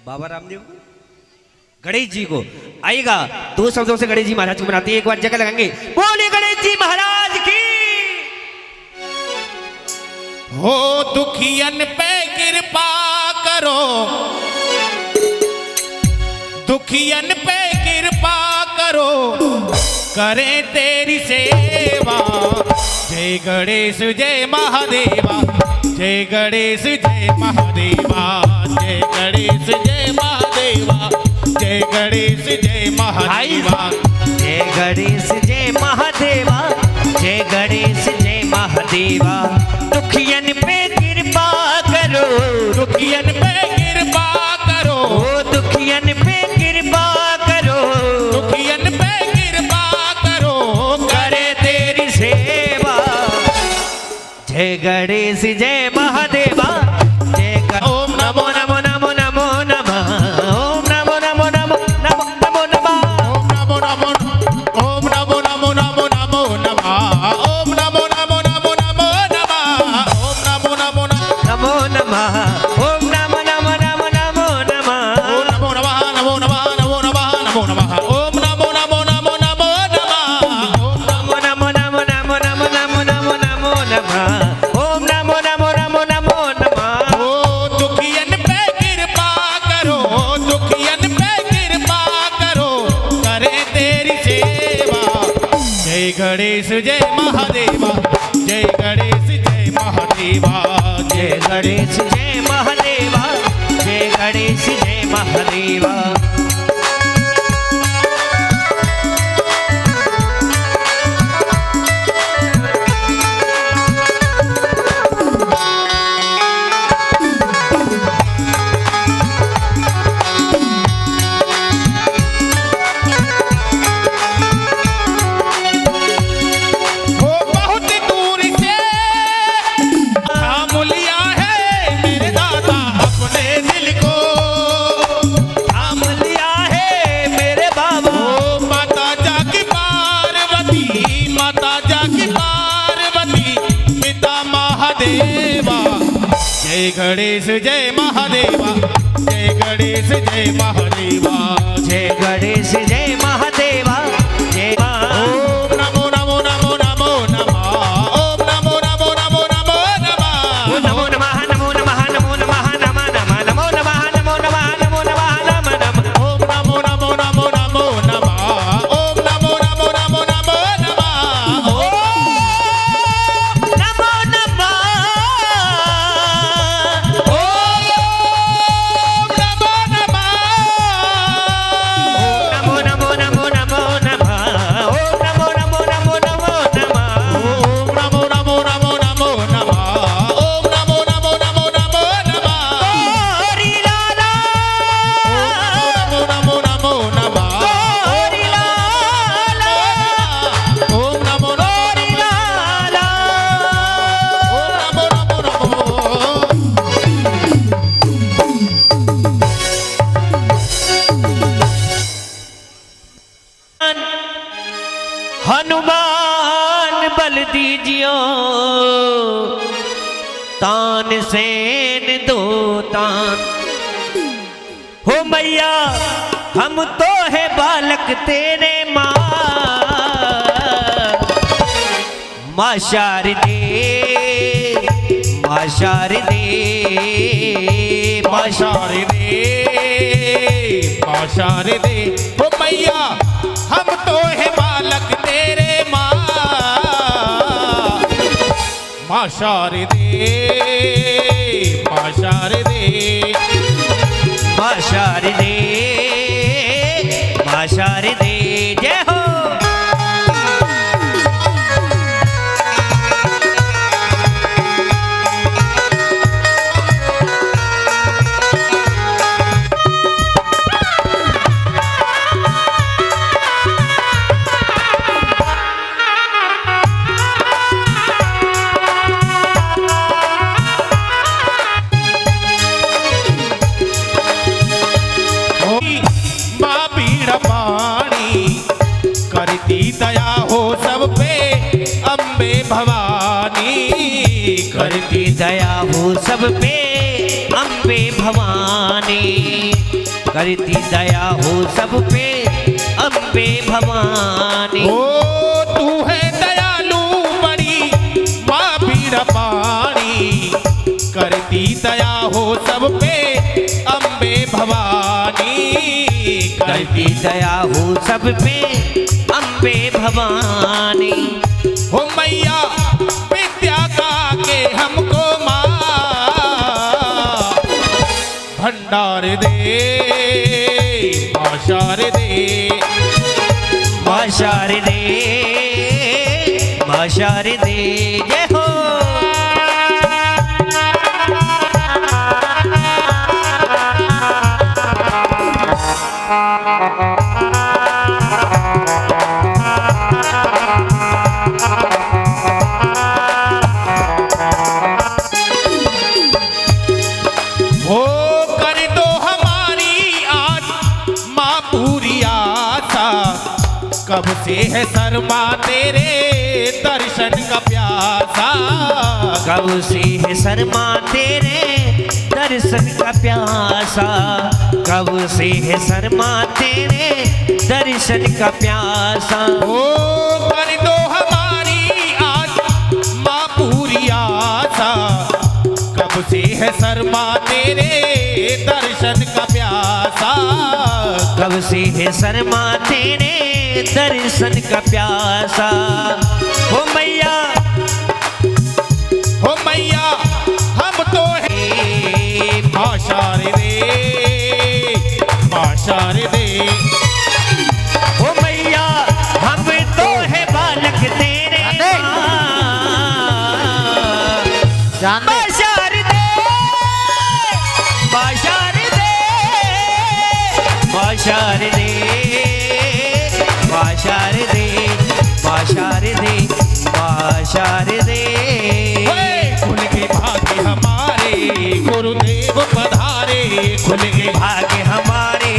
बाबा रामदेव को, गणेश जी को। आइएगा, दो शब्दों से गणेश जी महाराज को बनाते हैं, एक बार जगह लगाएंगे। बोले गणेश जी महाराज की। हो दुखियन पे कृपा करो, दुखियन पे कृपा करो, करें तेरी सेवा। जय गणेश जय महादेवा, जय गणेश जय महादेवा, जय गणेश जय महादेवा, जय गणेश जय महादेवा, जय गणेश जय महादेवा, जय गणेश जय महादेवा। दुखियन पे कृपा करो, दुखियन पे कृपा करो, दुखियन पे कृपा करो, दुखियन पे कृपा करो, करे तेरी सेवा। जय गणेश जय महादेवा, जय ओम नमो नमो नमो नमो नमः, ओम नमो नमो नमो नमो नमो नमः, ओम नमो नमो, ओम नमो नमो नमो नमो नमः, ओम नमो नमो नमो नमो नमः, ओम नमो नमो नमो नमः, ओम नमो नमो नमो नमो नमः, ओम नमो नमः नमो नमः नमो नमः नमो नमः, ओम नमो नमो नमो नमो नमः, ओम नमो नमो नमो नमो नमो नमो नमो नमो नमः, ओम नमो नमो नमो नमो नमः। ओ दुखियन पे कृपा करो, दुखियन पे कृपा करो, करे तेरी सेवा। जय गणेश जय महादेवा, जय गणेश जय महादेवा, जय गणेश जय महादेवा, जय गणेश जय महादेवा। हो बहुत दूर से थाम लिया है मेरे दादा अपने दिल को, थाम लिया है मेरे बाबा, ओ माता जाकी पार्वती, माता जाकी पार्वती, पिता महादेवा। जय गणेश जय महादेवा, जय गणेश जय महादेवा, जय गणेश जय महादेवा, जय ओम नमो नमो नमो नमो नमः, ओम नमो नमो नमो नमो नमः, नमो नमः नमो नमः नमो नमः नमः नमः, नमो नमः नमो नमः नमो नमः नमः नमः, ओम नमो नमो नमो नमो नमः, ओम नमो नमो नमो नमो नमः, नमो नमः, ओम नमो नमः, नमो नमो नमो नमो नमः, ओम नमो नमो नमो नमो नमः, ओम नमो नमो नमो नमो नमः, ओम नमो नमो नमो नमो नमः, हरि लाला, नमो नमो नमो नमः, हरि लाला, ओम नमो नमो हरि लाला। ओम नमो नमो नमो। हनुमान बल दीजियो, तान सेन दो तान। हो मैया हम तो है बालक तेरे माँ, माँ शारदे, माँ शारदे, माँ शारदे। माँ शारदे, ओ मैया हम तो है बालक तेरे माँ, माँ शारदे, माँ शारदे, माँ शारदे, माँ शारदे, जय हो। माँ पीड़ा पानी करती दया हो सब पे, अम्बे भवानी करती दया हो सब पे, अम्बे भवानी। भवानी, करती दया हो सब पे अम्बे भवानी। ओ तू है दयालु बड़ी माँ बीरपानी, करती दया हो सब पे अम्बे भवानी, करती दया हो सब पे अम्बे भवानी। हो मैया विद्या का के हमको माँ भंडार दे, माँ शारदे, माँ शारदे, माँ शारदे जय हो। हो कर दो हमारी आज माँ पूरी आशा, कब से है शर्मा तेरे दर्शन का प्यासा, कब से है शर्मा तेरे दर्शन का प्यासा, कब से है शर्मा तेरे दर्शन का प्यासा। हो कर दो हमारी आज माँ पूरी आशा, कब से है शर्मा तेरे दर्शन का प्यासा, कब से है शर्मा तेरे दर्शन का प्यासा। हो मैया, हो मैया हम तो है माँ शारदे, माँ शारदे, हो मैया हम तो है बालक तेरे जान दे। माँ शारदे, माँ शारदे, माँ शारदे, माँ शारदे, माँ शारदे, माँ शारदे। खुल के भाग्य हमारे गुरुदेव पधारे, खुल के भाग्य हमारे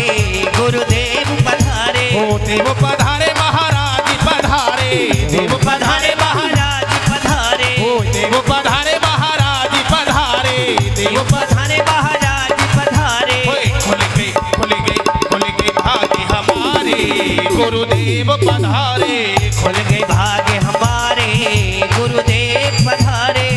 गुरुदेव पधारे, ओ देव पधारे महाराज पधारे, देव पधारे महाराज पधारे, ओ देव पधारे महाराज पधारे, देव पधारे महाराज पधारे। खुल के भाग्य हमारे गुरुदेव पधारे, खुल गए भाग्य हमारे गुरुदेव पधारे।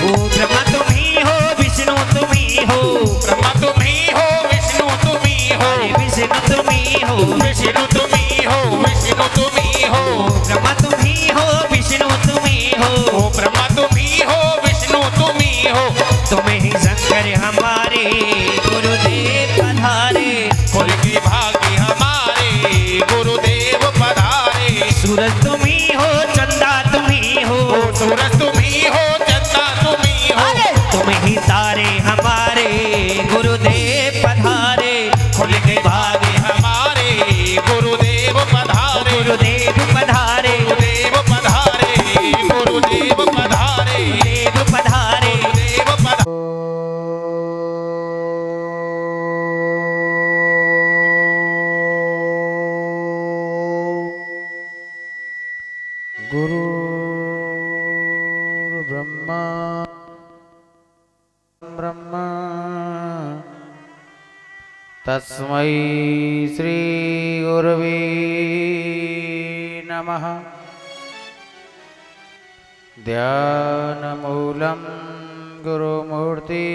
ओ ब्रह्मा तुम ही हो, विष्णु तुम ही हो, ब्रह्मा तुम ही हो, विष्णु तुम ही हो, विष्णु तुम ही हो, विष्णु तुम ही हो, विष्णु तुम ही हो, ब्रह्मा तुम ही हो, विष्णु तुम ही हो, ओ ब्रह्मा तुम ही हो, विष्णु तुम ही हो, तुम ही शंकर हमारे गुरुदेव पधारे। खुल के भाग्य हमारे गुरुदेव पधारे, सूरज तुम ही हो, चंदा तुम ही हो, ओ सूरज तुम ही हो, चंदा तुम ही हो, तुम ही तारे हमारे गुरुदेव पधारे। खुल के भाग्य हमारे गुरुदेव पधारे, गुरुदेव पधारे, गुरुदेव पधारे, गुरुदेव पधारे, देव पधारे। गुरुदेव पधारे। गुरु ब्रह्मा ब्रह्मा तस्मै श्री गुरवे नमः। ध्यानमूलं गुरुमूर्ति,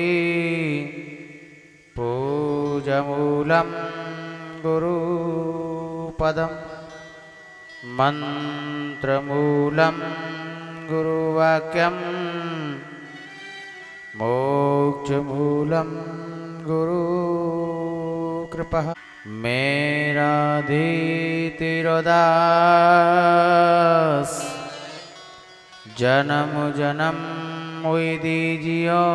पूजमूलं गुरुपदं, मन्त्रमूलं गुरुवाक्यं, मोक्षमूलं गुरुकृपः। मेरा धीतिरोदास जन्म जन्म मुई दीजियो,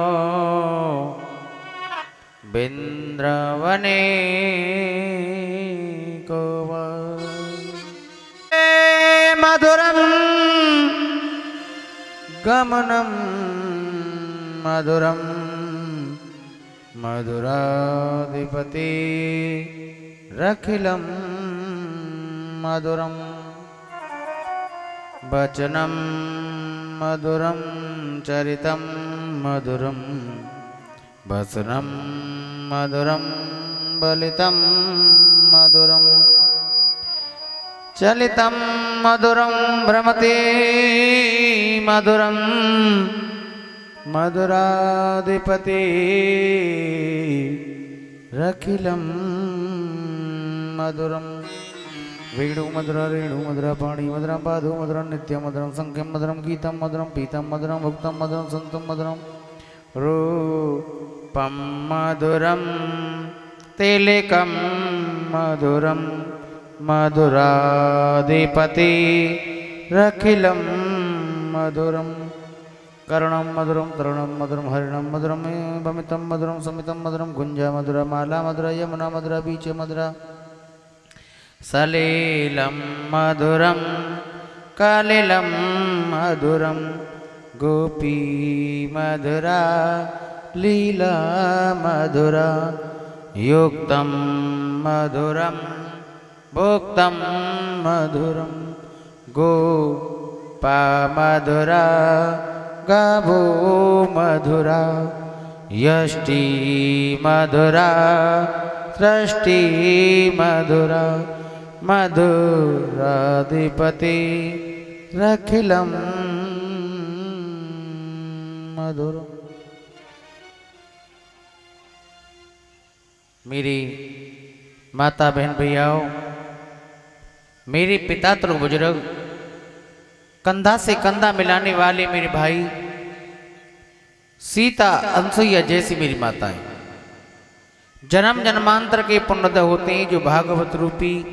बिंद्रवने को मधुरम गमनं मधुरं मधुराधिपति रखिलं मधुरं वचनं मधुरं चरितं मधुरं वसनं मधुरं बलितं मधुरं चलितं मधुरं भ्रमति मधुरं मधुराधिपति रखिलं मधुरं वेणु मधुरा रेणु मधुरा पाणी मधुरा पादु मधुरं नित्यं मधुरं संख्यं मधुरं गीतं मधुरं पीतं मधुरं भुक्तं मधुरं संतं मधुरं रूपं मधुरं तिलकं मधुरं मधुराधिपति रखिलं मधुरं कर्णं मधुरं तरुणं मधुरं हरिणं मधुरं भमितं मधुरं समितं मधुरं गुञ्जा मधुरा माला मधुरा यमुना मधुरा बीच मधुरा सलिलं मधुरं कलिलं मधुरं गोपी मधुरा लीला मधुरा युक्तं मधुरं भुक्तं मधुरं गोपा मधुरा गावो मधुरा यष्टि मधुरा सृष्टि मधुरा मधुराधिपति रखिलं मधुरं। मेरी माता बहन भैयाओं, मेरे पिता तो बुजुर्ग, कंधा से कंधा मिलाने वाले मेरे भाई, सीता अनसुईया जैसी मेरी माताएं, जन्म जन्मांतर के पुण्यदय होते हैं जो भागवत रूपी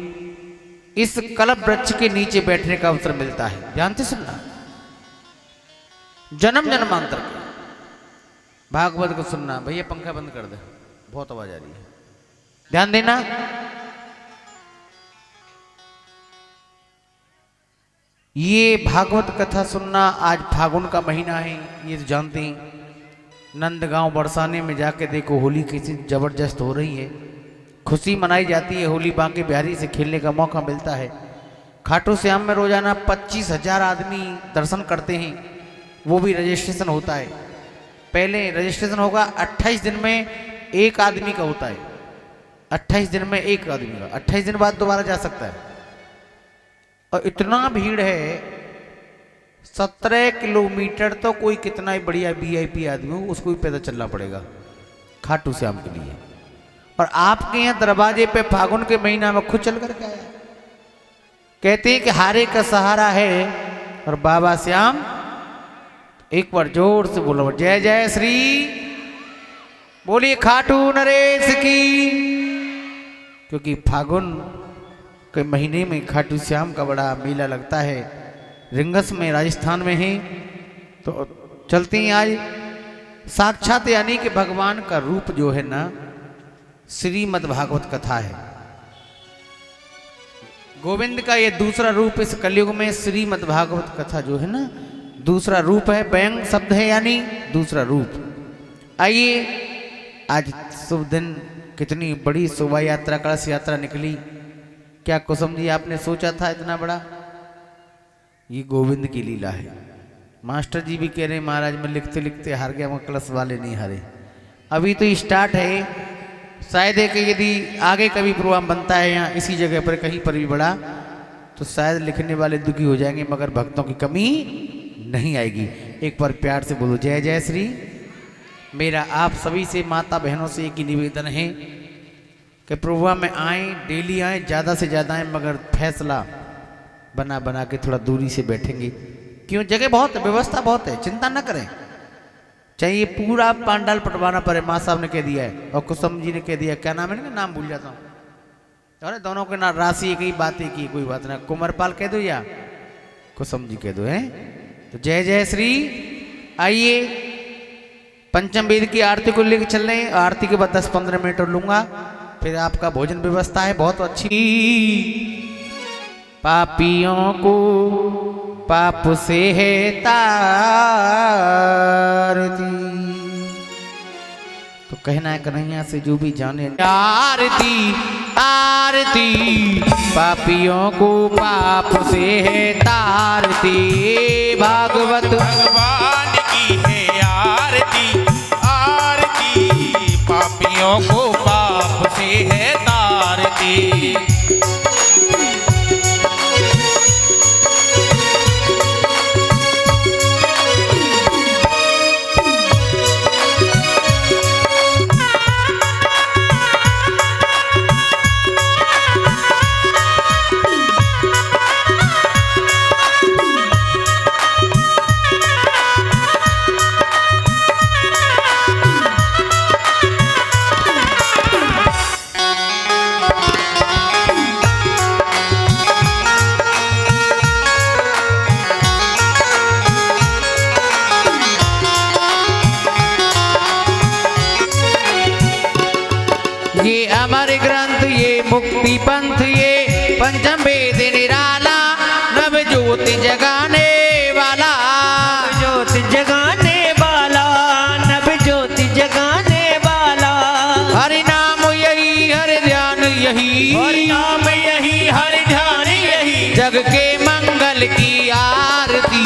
इस कल्प वृक्ष के नीचे बैठने का अवसर मिलता है। ध्यान से सुनना, जन्म जन्मांतर के भागवत को सुनना। भैया पंखा बंद कर दे, बहुत आवाज आ रही है, ध्यान देना। ये भागवत कथा सुनना, आज फागुन का महीना है, ये तो जानते हैं। नंदगांव बरसाने में जाके देखो, होली कैसी जबरदस्त हो रही है, खुशी मनाई जाती है। होली बांके बिहारी से खेलने का मौका मिलता है। खाटू श्याम में रोजाना 25,000 आदमी दर्शन करते हैं, वो भी रजिस्ट्रेशन होता है। पहले रजिस्ट्रेशन होगा 28 दिन में एक आदमी का होता है, 28 दिन में एक आदमी का, 28 दिन बाद दोबारा जा सकता है। और इतना भीड़ है, 17 किलोमीटर तो कोई कितना ही बढ़िया VIP आदमी हो उसको भी पैदल चलना पड़ेगा खाटू श्याम के लिए। और आपके यहाँ दरवाजे पे फागुन के महीना में खुद चल करके आया। कहते हैं कि हारे का सहारा है और बाबा श्याम। एक बार जोर से बोलो, जय जय श्री, बोलिए खाटू नरेश की। क्योंकि फागुन के महीने में खाटू श्याम का बड़ा मेला लगता है, रिंगस में राजस्थान में है। तो चलते हैं आज साक्षात, यानी कि भगवान का रूप जो है ना, श्रीमद् भागवत कथा है। गोविंद का ये दूसरा रूप इस कलयुग में श्रीमद् भागवत कथा जो है ना, दूसरा रूप है। व्यंग शब्द है यानी दूसरा रूप। आइए, आज शुभ दिन, कितनी बड़ी शोभा यात्रा, कलश यात्रा निकली। क्या कुसुम जी आपने सोचा था इतना बड़ा? ये गोविंद की लीला है। मास्टर जी भी कह रहे हैं महाराज मैं लिखते लिखते हार गया, मैं कलश वाले नहीं हारे। अभी तो स्टार्ट है, शायद है कि यदि आगे कभी प्रोग्राम बनता है यहाँ इसी जगह पर कहीं पर भी बड़ा, तो शायद लिखने वाले दुखी हो जाएंगे, मगर भक्तों की कमी नहीं आएगी। एक बार प्यार से बोलो जय जय श्री। मेरा आप सभी से, माता बहनों से एक ही निवेदन है कि प्रोग्राम में आएँ, डेली आएँ, ज़्यादा से ज़्यादा आएँ, मगर फैसला बना बना के थोड़ा दूरी से बैठेंगे। क्यों? जगह बहुत है, व्यवस्था बहुत है, चिंता न करें। चाहिए पूरा पांडाल पटवाना पड़े, माँ साहब ने कह दिया है और कुसुम जी ने कह दिया, क्या नाम है ना, नाम भूल जाता हूँ। अरे दोनों के ना राशि एक ही बात है की, कोई बात ना, कुंवरपाल कह दो या कुसुम जी कह दो है। तो जय जय श्री। आइए पंचम वेद की आरती को लेकर चल रहे हैं। आरती के बाद 10-15 मिनट और लूंगा, फिर आपका भोजन व्यवस्था है बहुत अच्छी। पापियों को पाप से है तारती। तो कहना है कन्हैया से जो भी जाने, आरती आरती पापियों को पाप से है तारती। भागवत भगवान की है आरती, आरती पापियों को पाप से है तारती। ये अमर ग्रंथ, ये मुक्ति पंथ, ये पंचम वेद निराला, नव ज्योति जगाने वाला, ज्योति जगाने वाला, नव ज्योति जगाने वाला। हरि नाम यही हरि ध्यान यही, हरि नाम यही हरि ध्यान यही, जग के मंगल की आरती।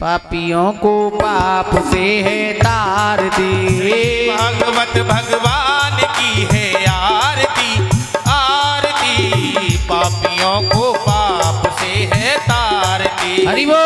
पापियों को पाप से है तारती। भागवत भगवान की है आरती, आरती पापियों को पाप से है तारती। हरि बोल।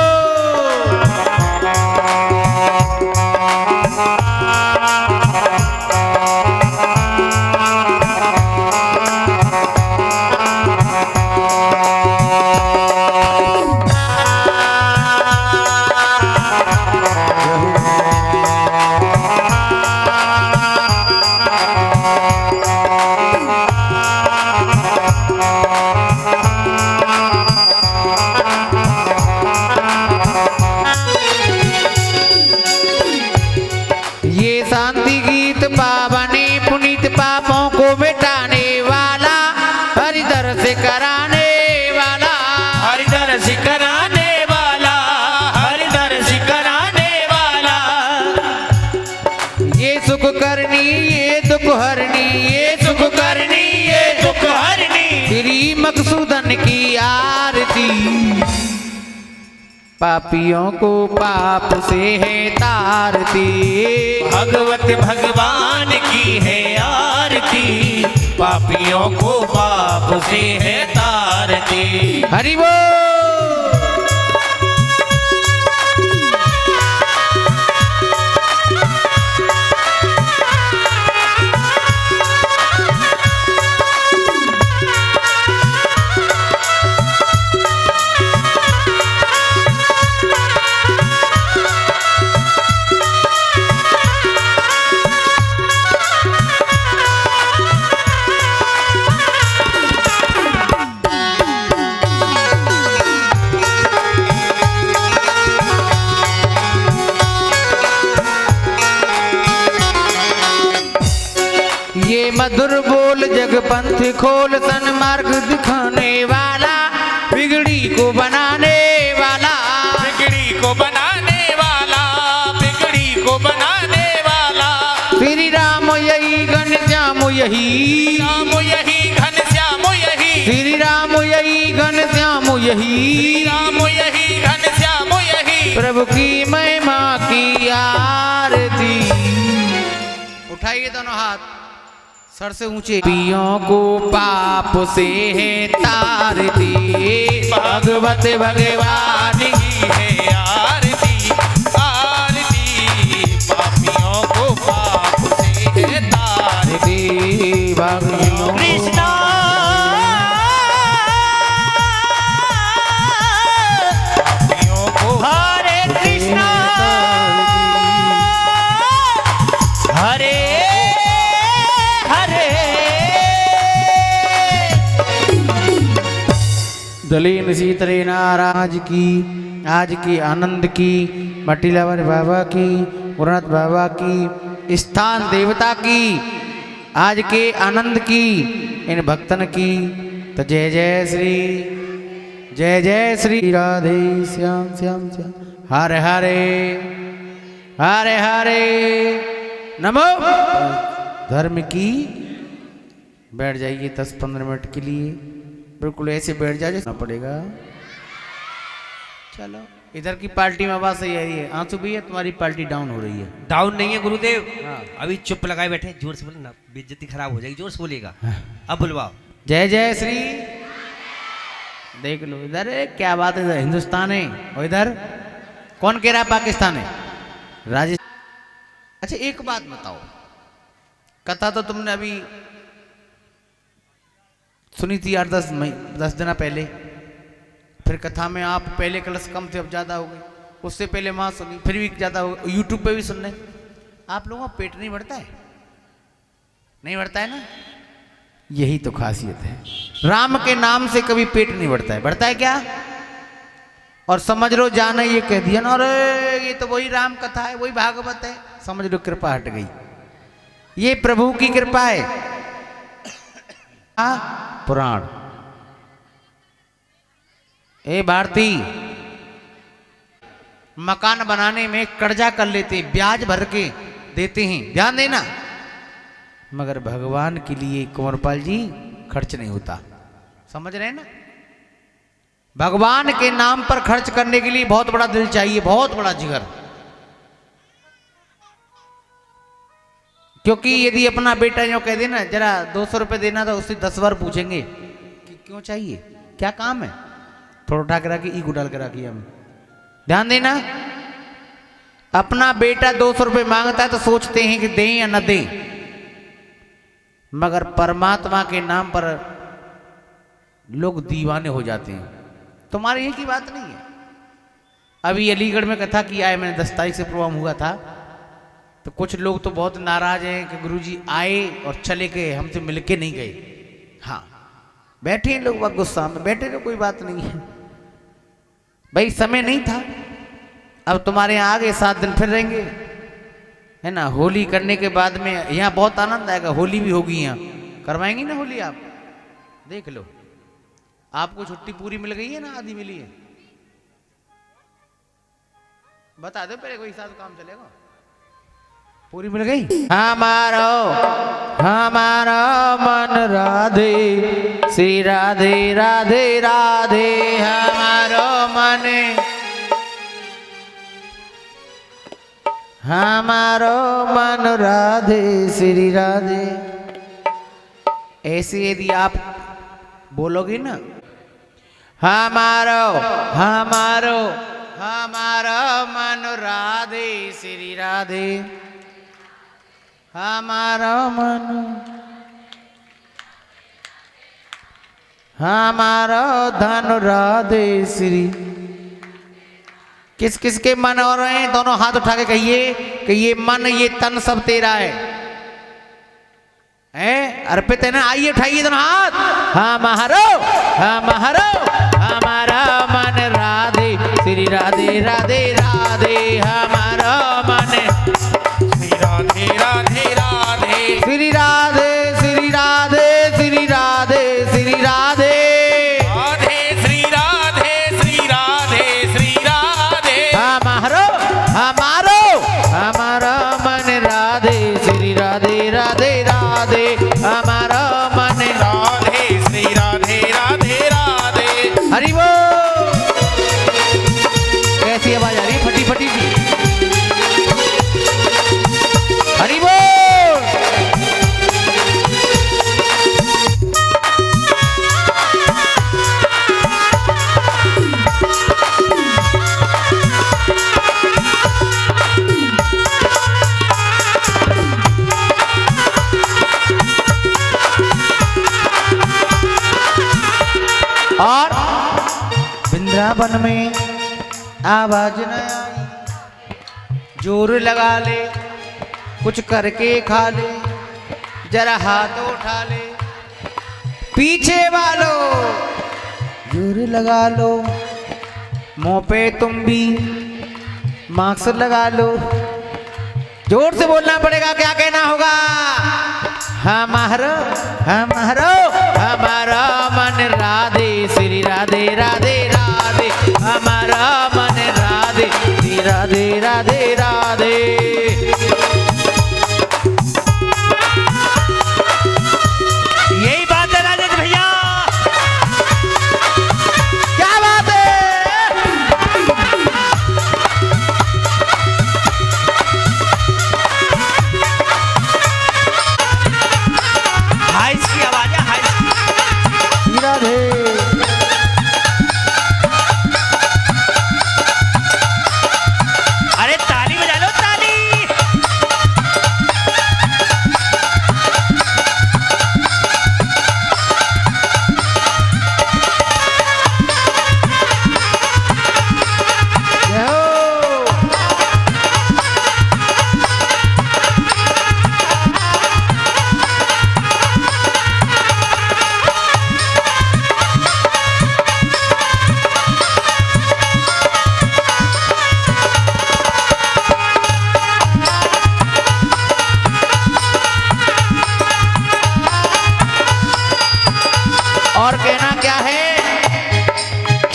ये शांति गीत पावने पुनीत पापों को मिटाने वाला, हरि दर्श कराने वाला, हरि दर्श कराने वाला, हरि दर्श कराने वाला। ये सुख करनी ये दुख हरनी, ये सुख करनी ये दुख हरनी, श्री मकसूदन की आरती। पापियों को पाप से है तारती। भगवत भगवान की है आरती, पापियों को पाप से है तारती। हरि बोल। ये मधुर बोल जग पंथ खोल, सन्मार्ग दिखाने वाला, बिगड़ी को बनाने वाला, बिगड़ी को बनाने वाला, बिगड़ी को बनाने वाला। श्री राम यही घनश्याम यही, राम यही घनश्याम यही, श्री राम यही घनश्याम यही, राम यही घनश्याम यही। प्रभु की महिमा की आरती। उठाइए दोनों हाथ सर से ऊंचे। पियों को पाप से है तारती। भागवत भगवान की है आरती, आरती पापियों को पाप से है तारती। कृष्णा पापियों को हरे कृष्णा हरे हरे। दलीन सीतरे नाराज की, आज की आनंद की, मटीलावर बाबा की, गुरुनाथ बाबा की, स्थान देवता की, आज के आनंद की, इन भक्तन की। तो जय जय श्री जय जय श्री राधे श्याम श्याम श्याम हरे हरे हरे हरे नमो धर्म की। बैठ जाइए 10-15 मिनट के लिए, बिल्कुल ऐसे बैठ जाइए, ना पड़ेगा। चलो इधर की पार्टी में आवाज सही आ रही है। आंसू भैया तुम्हारी पार्टी डाउन हो रही है। डाउन नहीं है गुरुदेव, हाँ। अभी चुप लगाए बैठे, जोर से बोले ना, बेइज्जती खराब हो जाएगी, जोर से बोलिएगा। अब बुलवाओ। जय जय श्री। देख लो इधर क्या बात है, इधर हिंदुस्तान है और इधर कौन कह रहा है पाकिस्तान है, राजस्थान। अच्छा एक बात बताओ, कथा तो तुमने अभी सुनी थी 8-10 दिन पहले, फिर कथा में आप पहले कलश कम थे अब ज़्यादा हो गई, उससे पहले वहाँ सुनी फिर भी ज़्यादा हो गई, यूट्यूब पे भी सुन रहे। आप लोगों का पेट नहीं बढ़ता है? नहीं बढ़ता है ना, यही तो खासियत है। राम के नाम से कभी पेट नहीं बढ़ता है, बढ़ता है क्या? और समझ लो जाना ये कह दिया ना, अरे ये तो वही राम कथा है, वही भागवत है, समझ लो कृपा हट गई। ये प्रभु की कृपा है। पुराण ए भारती, मकान बनाने में कर्जा कर लेते, ब्याज भर के देते हैं, ध्यान देना, मगर भगवान के लिए कुंवरपाल जी खर्च नहीं होता। समझ रहे हैं ना? भगवान के नाम पर खर्च करने के लिए बहुत बड़ा दिल चाहिए, बहुत बड़ा जिगर। क्योंकि यदि अपना बेटा जो कह देना जरा 200 रुपये देना, तो उससे 10 बार पूछेंगे कि क्यों चाहिए, क्या काम है, थोड़ा उठा के रखी, ईगो डाल के रखी हमें। ध्यान देना, अपना बेटा 200 रुपये मांगता है तो सोचते हैं कि दें या न दें, मगर परमात्मा के नाम पर लोग दीवाने हो जाते हैं। तुम्हारे ये की बात नहीं है। अभी अलीगढ़ में कथा किया है मैंने, 10 तारीख से प्रोग्राम हुआ था, तो कुछ लोग तो बहुत नाराज हैं कि गुरुजी आए और चले गए, हमसे मिलके नहीं गए। हाँ बैठे हैं लोग, गुस्सा में बैठे, तो कोई बात नहीं है भाई, समय नहीं था। अब तुम्हारे यहाँ आ गए, 7 दिन फिर रहेंगे, है ना। होली करने के बाद में यहाँ बहुत आनंद आएगा, होली भी होगी, यहाँ करवाएंगी ना होली, आप देख लो। आपको छुट्टी पूरी मिल गई है ना, आधी मिली है? बता दो पहले, कोई हिसाब काम चलेगा। पूरी मिल गई? हमारो हमारा मन राधे श्री राधे राधे राधे, हमारो मन हमारो मन राधे श्री राधे। ऐसे यदि आप बोलोगे ना, हमारो हमारो हमारा मन राधे श्री राधे, हमारा मन हमारा धन राधे श्री। किस किस के मन हो रहे हैं? दोनों हाथ उठा के कहिए कि ये मन ये तन सब तेरा है, अर्पित है ना। आइए उठाइए दोनों हाथ। हमारा हमारा मन राधे श्री राधे राधे राधे, हमारा मन श्री राधे राधे राधे, श्री राधे श्री राधे श्री राधे श्री राधे राधे श्री राधे श्री राधे श्री राधे। हमारो हमारो हमारा मन राधे श्री राधे राधे राधे, हमारा मन राधे श्री राधे राधे राधे। हरि बोल। कैसी आवाज आ रही है? फटी फटी सी। हरि बोल। और वृंदावन में आवाज न आई, जोर लगा ले, कुछ करके खा ले, जरा हाथ उठा ले, पीछे वालों जोर लगा लो, मुंह पे तुम भी मास्क लगा लो, जोर से बोलना पड़ेगा। क्या कहना होगा? हमारा हमारा हमारा मन राधे श्री राधे राधे राधे।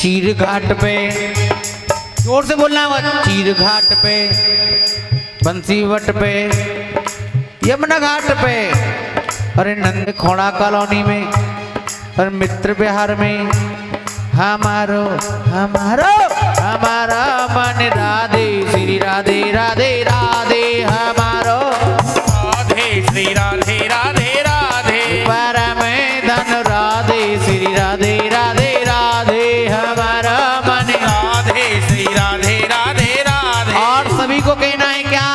चीर घाट पे, जोर से बोलना होगा, चीर घाट पे, बंसीवट पे, यमुना घाट पे, अरे नंद खोड़ा कॉलोनी में, और मित्र विहार में, हमारो हमारो हमारा मन राधे श्री राधे राधे राधे, हमारो राधे श्री राधे राधे राधे, परम धन राधे श्री राधे राधे राधे, हमारा मन। राधे श्री राधे राधे राधे। और सभी को कहना है क्या,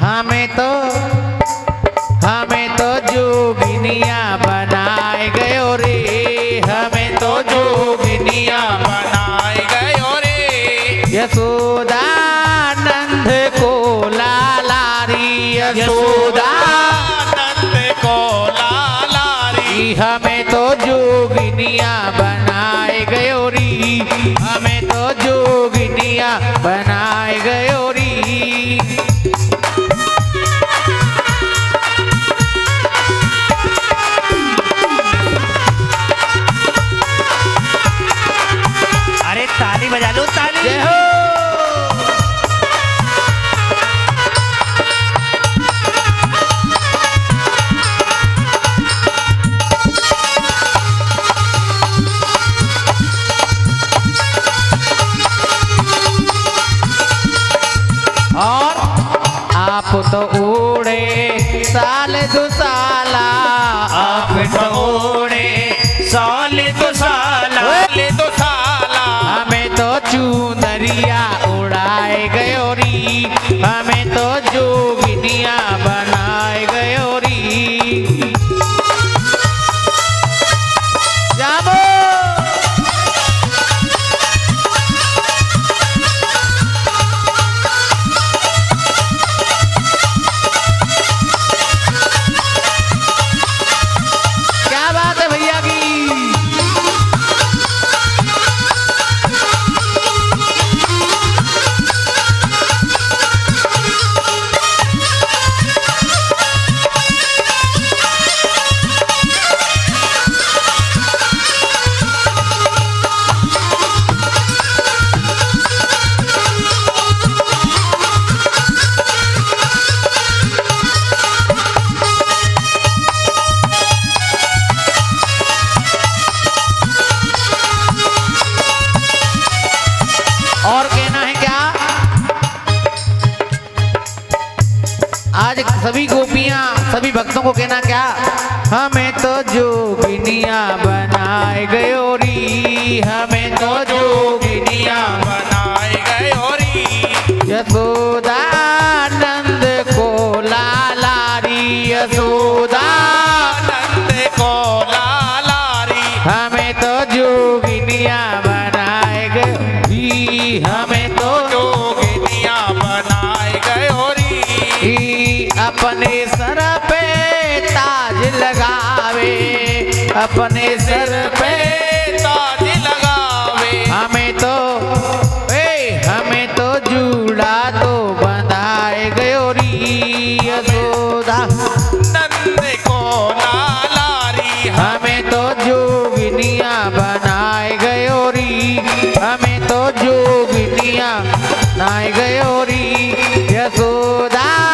हमें तो जोगिनिया बनाए गयो रे, हमें तो जोगिनिया बनाए गयो रे, यशोदानंद को लालारी, यशोदानंद को लालारी, हमें तो जोगिनिया बनाए गयो री, हमें तो जोगिनिया बनाए गयो री। अरे ताली बजा लो ताली। जय हो। और आप तो उड़े साल दुसाला, आप तोड़े साल तो साला, ले दो साला, हमें तो चुनरिया उड़ाए गयो री, हमें तो जोगिनिया बनाए गयो री। जामो क्या बात है भैया की। और कहना है क्या, आज सभी गोपियां सभी भक्तों को कहना क्या, हमें तो जोगिनिया बनाए गयो री, हमें तो जोगिनिया बनाए गयो री, यशोदानंद को लालारी, यशोदानंद को लालारी, हमें तो जोगिनिया बनाए गयो री, हमें तो जोगिनिया बनाए गयो री, अपने सर पे ताज लगावे, अपने सर पे ताज लगावे, हमें तो जूड़ा तो बंधाए गयो री, यशोदा नंद को लालारी, हमें तो जोगिनिया बनाए गयो री, हमें तो जोगिनिया बनाए गयो री, यशोदानंद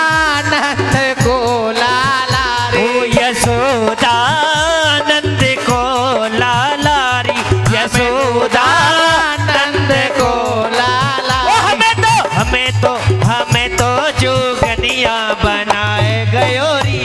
को लाला रे, ओ यशोदानंद को लालारी, यशोदानंद को लाला। ओ हमें तो जोगनिया बनाए गयो री,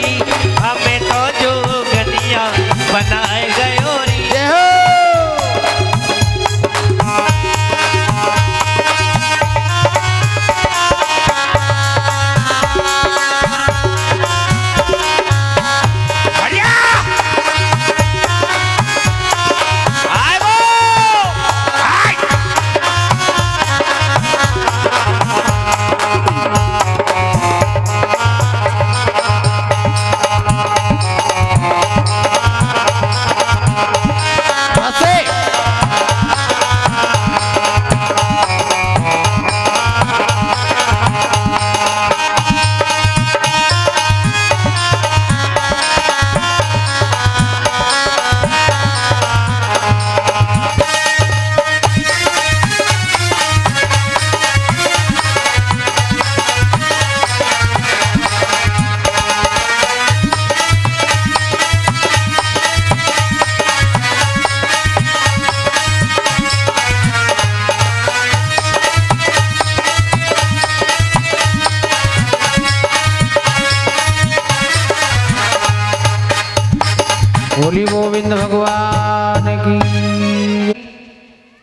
बोली गोविंद भगवान की।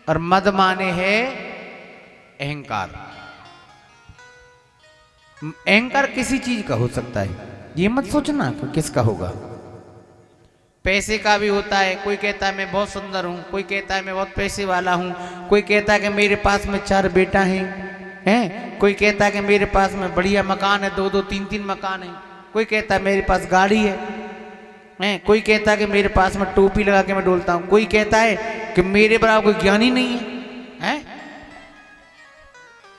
और मद माने है अहंकार। अहंकार किसी चीज का हो सकता है, ये मत सोचना कि किसका होगा। पैसे का भी होता है, कोई कहता है मैं बहुत सुंदर हूँ, कोई कहता है मैं बहुत पैसे वाला हूँ, कोई कहता है कि मेरे पास में 4 बेटा हैं, कोई कहता है कि मेरे पास में बढ़िया मकान है, 2-2 3-3 मकान है, कोई कहता है मेरे पास गाड़ी है, कोई कहता है कि मेरे पास में टोपी लगा के मैं डोलता हूँ, कोई कहता है कि मेरे बराबर कोई ज्ञानी नहीं है,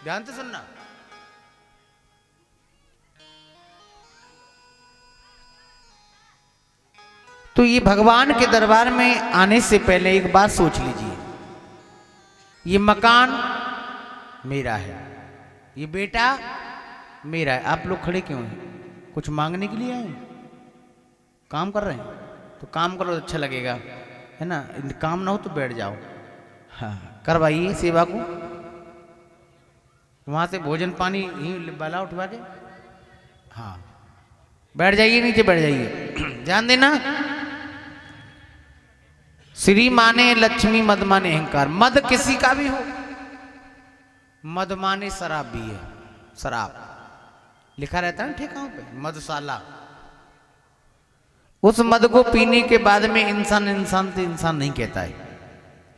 ध्यान से सुनना। तो ये भगवान के दरबार में आने से पहले एक बात सोच लीजिए, ये मकान मेरा है, ये बेटा मेरा है। आप लोग खड़े क्यों हैं? कुछ मांगने के लिए आए? काम कर रहे हैं तो काम करो, अच्छा लगेगा, है ना। काम ना हो तो बैठ जाओ, हाँ करवाइए सेवा को। वहां से भोजन पानी ही बाला उठवा के, हाँ बैठ जाइए, नीचे बैठ जाइए। ध्यान देना, श्री माने लक्ष्मी, मद माने अहंकार। मद किसी का भी हो, मद माने शराब भी है, शराब लिखा रहता है ठेकाओं पे, मदशाला। उस मद को पीने के बाद में इंसान इंसान से इंसान नहीं कहता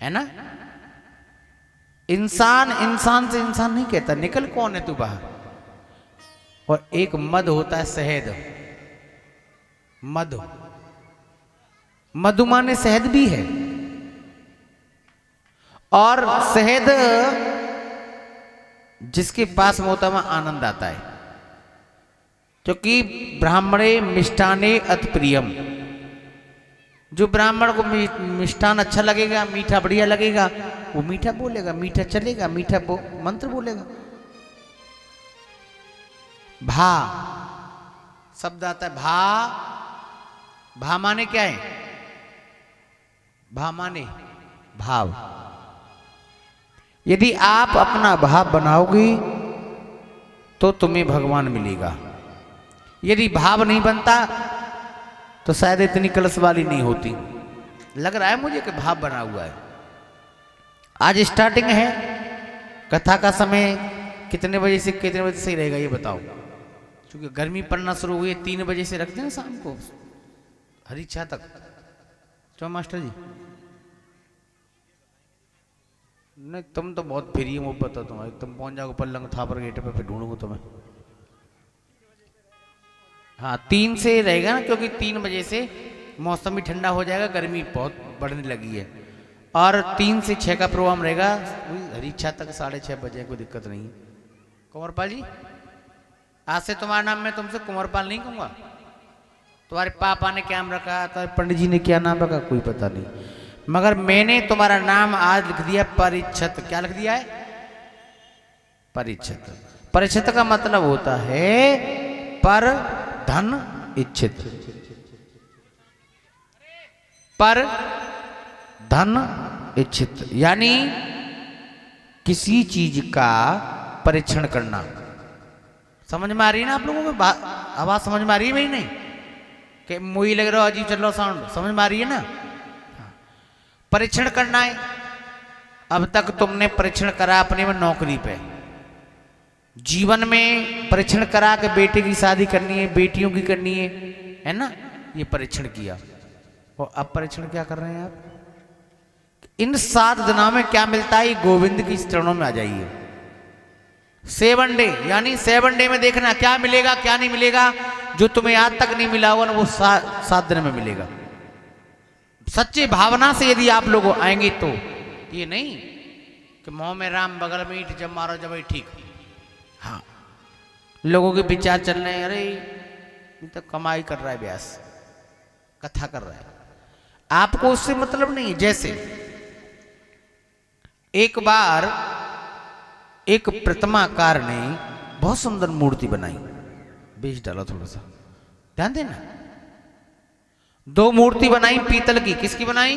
है ना। इंसान इंसान से इंसान नहीं कहता, निकल कौन है तू बाहर। और एक मद होता है शहद, मधु, मधुमाने शहद भी है। और शहद जिसके पास में होता है वहां आनंद आता है, क्योंकि ब्राह्मणे मिष्टाने अति प्रियम। जो ब्राह्मण को मिष्टान अच्छा लगेगा, मीठा बढ़िया लगेगा, वो मीठा बोलेगा, मीठा चलेगा, मीठा मंत्र बोलेगा। भा शब्द आता है, भा, भा माने क्या है? भा माने भाव। यदि आप अपना भाव बनाओगे तो तुम्हें भगवान मिलेगा। यदि भाव नहीं बनता तो शायद इतनी कलश वाली नहीं होती। लग रहा है मुझे कि भाव बना हुआ है। आज स्टार्टिंग है, कथा का समय कितने बजे से कितने बजे से रहेगा ये बताओ? क्योंकि गर्मी पड़ना शुरू हुई है, 3 बजे से रखते हैं शाम को हरी इच्छा तक। क्यों मास्टर जी? नहीं तुम तो बहुत फ्री हो, पता तुम्हारी, तुम पहुंच जाओगे पल्लंग था पर गेट पे, फिर ढूंढूंगा तुम्हें। हाँ 3 से रहेगा ना, क्योंकि 3 बजे से मौसम भी ठंडा हो जाएगा, गर्मी बहुत बढ़ने लगी है। और 3 से 6 का प्रोग्राम रहेगा, हरी इच्छा तक 6:30 बजे, कोई दिक्कत नहीं है। कुंवरपाल जी, आज से तुम्हारा नाम मैं तुमसे कुंवरपाल नहीं कहूँगा। तुम्हारे पापा ने क्या नाम रखा, तुम्हारे पंडित जी ने क्या नाम रखा, कोई पता नहीं, मगर मैंने तुम्हारा नाम आज लिख दिया परिच्छत। क्या लिख दिया है? परिच्छत। परिच्छत का मतलब होता है पर धन इच्छित, पर धन इच्छित, यानी किसी चीज का परीक्षण करना। समझ में आ रही है ना आप लोगों को? आवाज समझ में आ रही है? मेरी नहीं कि मुई लग रहा अजीब चल रहा साउंड, समझ में आ रही है ना? परीक्षण करना है। अब तक तुमने परीक्षण करा अपने में नौकरी पे, जीवन में परीक्षण करा कि बेटे की शादी करनी है, बेटियों की करनी है ना, ये परीक्षण किया। और अब परीक्षण क्या कर रहे हैं आप? इन 7 दिनों में क्या मिलता है, गोविंद की चरणों में आ जाइए। 7 डे, यानी 7 डे में देखना क्या मिलेगा क्या नहीं मिलेगा। जो तुम्हें आज तक नहीं मिला होगा ना, वो 7 दिन में मिलेगा। सच्ची भावना से यदि आप लोग आएंगे तो, ये नहीं कि मुंह में राम बगल में ईट, जब मारो जब ठीक। हाँ लोगों के विचार चल रहे हैं, अरे ये तो कमाई कर रहा है, व्यास कथा कर रहा है, आपको उससे मतलब नहीं। जैसे एक बार एक प्रतिमाकार ने बहुत सुंदर मूर्ति बनाई, बेच डाला थोड़ा सा, ध्यान देना। 2 मूर्ति बनाई पीतल की। किसकी बनाई?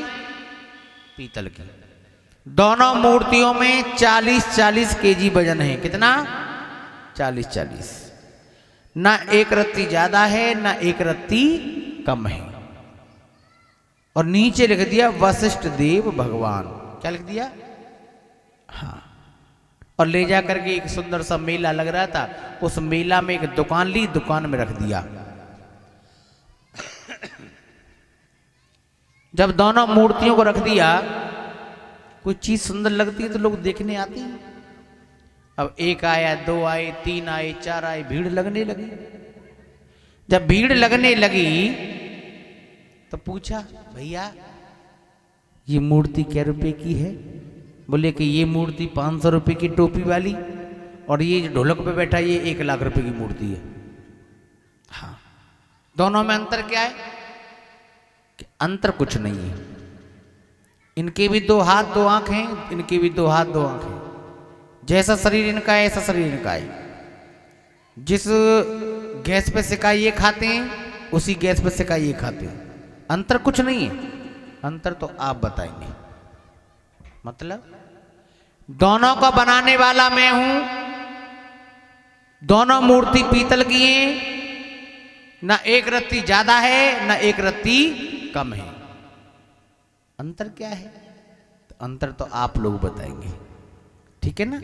पीतल की। दोनों मूर्तियों में 40-40 केजी वजन है। कितना? 40-40। ना एक रत्ती ज्यादा है ना एक रत्ती कम है। और नीचे लिख दिया वशिष्ठ देव भगवान। क्या लिख दिया? हाँ। और ले जा करके एक सुंदर सा मेला लग रहा था, उस मेला में एक दुकान ली, दुकान में रख दिया। जब दोनों मूर्तियों को रख दिया, कोई चीज सुंदर लगती है तो लोग देखने आते हैं। अब एक आया, दो आए, तीन आए, चार आए, भीड़ लगने लगी। जब भीड़ लगने लगी तो पूछा, भैया ये मूर्ति क्या रुपए की है? बोले कि ये मूर्ति 500 रुपए की टोपी वाली, और ये जो ढोलक पे बैठा ये 1 लाख रुपए की मूर्ति है। हाँ, दोनों में अंतर क्या है? कि अंतर कुछ नहीं है। इनके भी 2 हाथ 2 आंख हैं, इनके भी 2 हाथ 2 आंख हैं। जैसा शरीर इनका है ऐसा शरीर इनका है। जिस गैस पे सिकाई ये खाते हैं, उसी गैस पे सिकाई ये खाते हैं। अंतर कुछ नहीं है। अंतर तो आप बताएंगे। मतलब दोनों को बनाने वाला मैं हूं, दोनों मूर्ति पीतल की हैं, ना एक रत्ती ज्यादा है ना एक रत्ती कम है। अंतर क्या है? तो अंतर तो आप लोग बताएंगे, ठीक है ना?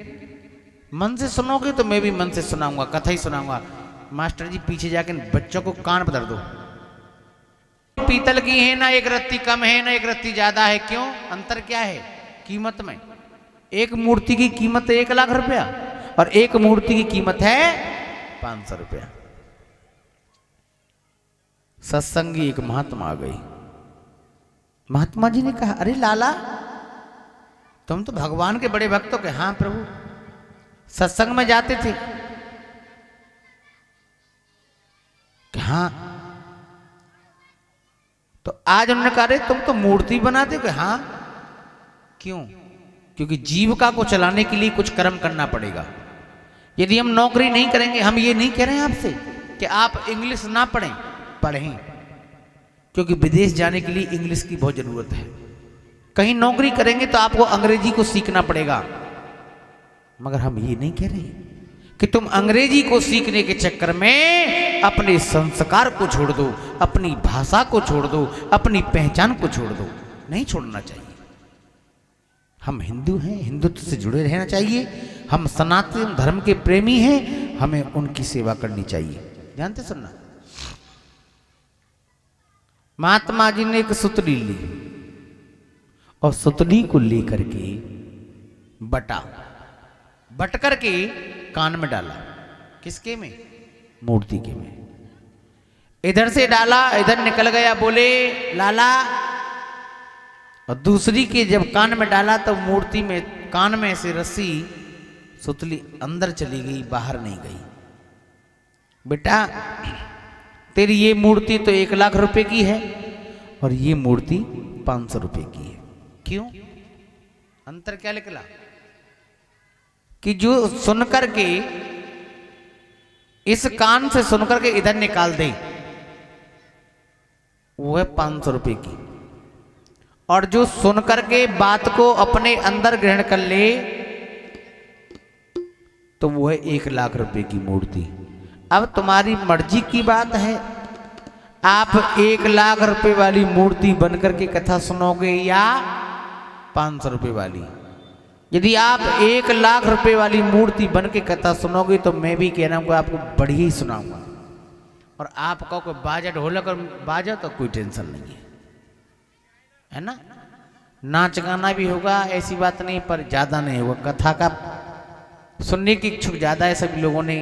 मन से सुनोगे तो मैं भी मन से सुनाऊंगा, कथा ही सुनाऊंगा। मास्टर जी पीछे जाके बच्चों को कान पर धर दो। पीतल की है, ना एक रत्ती कम है ना एक रत्ती ज्यादा है। क्यों? अंतर क्या है? कीमत में। एक मूर्ति की कीमत है 1 लाख रुपया और एक मूर्ति की कीमत है 500 रुपया। सत्संगी एक महात्मा आ गई। महात्मा जी ने कहा, अरे लाला तुम तो भगवान के बड़े भक्त हो। के हाँ प्रभु, सत्संग में जाते थे। कि हाँ। तो आज उन्होंने कहा, अरे तुम तो मूर्ति बनाते हो। कि हाँ। क्यों? क्योंकि जीविका को चलाने के लिए कुछ कर्म करना पड़ेगा। यदि हम नौकरी नहीं करेंगे, हम ये नहीं कह रहे हैं आपसे कि आप इंग्लिश ना पढ़ें, पढ़ें, क्योंकि विदेश जाने के लिए इंग्लिश की बहुत जरूरत है। कहीं नौकरी करेंगे तो आपको अंग्रेजी को सीखना पड़ेगा। मगर हम ये नहीं कह रहे कि तुम अंग्रेजी को सीखने के चक्कर में अपने संस्कार को छोड़ दो, अपनी भाषा को छोड़ दो, अपनी पहचान को छोड़ दो। नहीं छोड़ना चाहिए। हम हिंदू हैं, हिंदुत्व से जुड़े रहना चाहिए। हम सनातन धर्म के प्रेमी हैं, हमें उनकी सेवा करनी चाहिए। ध्यान से सुनना। महात्मा जी ने एक सुतली ली और सुतली को लेकर के बट करके कान में डाला। किसके में? मूर्ति के में। इधर से डाला, इधर निकल गया। बोले लाला। और दूसरी के जब कान में डाला तो मूर्ति में कान में से रस्सी सुतली अंदर चली गई, बाहर नहीं गई। बेटा तेरी ये मूर्ति तो 1 लाख रुपए की है और ये मूर्ति 500 रुपए की है। क्यों? अंतर क्या निकला? कि जो सुनकर के इस कान से सुनकर के इधर निकाल दे वो है 500 रुपए की, और जो सुनकर के बात को अपने अंदर ग्रहण कर ले तो वो है 1 लाख रुपए की मूर्ति। अब तुम्हारी मर्जी की बात है। आप 1 लाख रुपए वाली मूर्ति बनकर के कथा सुनोगे या 500 रुपए वाली? यदि आप 1 लाख रुपए वाली मूर्ति बन के कथा सुनोगे तो मैं भी कह रहा हूँ आपको बढ़िया ही सुनाऊंगा। और आप कहो कोई बाजा ढोलक और बाजा तो कोई टेंशन नहीं है ना? नाच गाना भी होगा, ऐसी बात नहीं, पर ज्यादा नहीं होगा। कथा का सुनने की इच्छुक ज्यादा है। सभी लोगों ने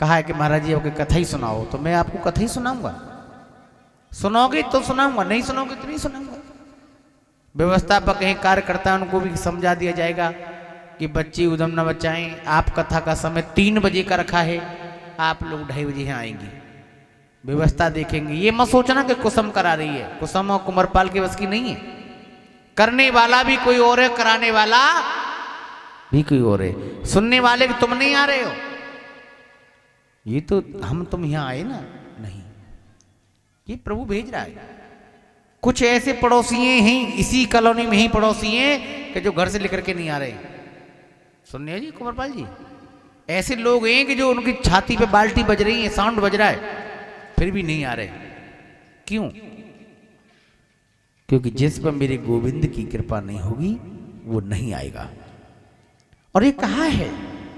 कहा है कि महाराज जी आपको कथा ही सुनाओ, तो मैं आपको कथा ही सुनाऊंगा। सुनोगे तो सुनाऊंगा, नहीं सुनोगे तो नहीं सुनाऊंगा। व्यवस्थापक हैं, कार्यकर्ता, उनको भी समझा दिया जाएगा कि बच्चे उधम न बचाएं। आप कथा का समय 3 बजे का रखा है, आप लोग 2:30 बजे यहाँ आएंगे, व्यवस्था देखेंगे। ये मत सोचना कि कुसुम करा रही है। कुसुम और कुंवरपाल की बस की नहीं है। करने वाला भी कोई और है, कराने वाला भी कोई और है। सुनने वाले भी तुम नहीं आ रहे हो। ये तो हम तुम यहाँ आए ना? नहीं, ये प्रभु भेज रहा है। कुछ ऐसे पड़ोसी हैं, इसी कॉलोनी में ही पड़ोसी हैं कि जो घर से लेकर के नहीं आ रहे। सुनने जी कुंवरपाल जी, ऐसे लोग हैं कि जो उनकी छाती पे बाल्टी बज रही है, साउंड बज रहा है, फिर भी नहीं आ रहे। क्यों? क्योंकि जिस पर मेरे गोविंद की कृपा नहीं होगी वो नहीं आएगा। और ये कहा है,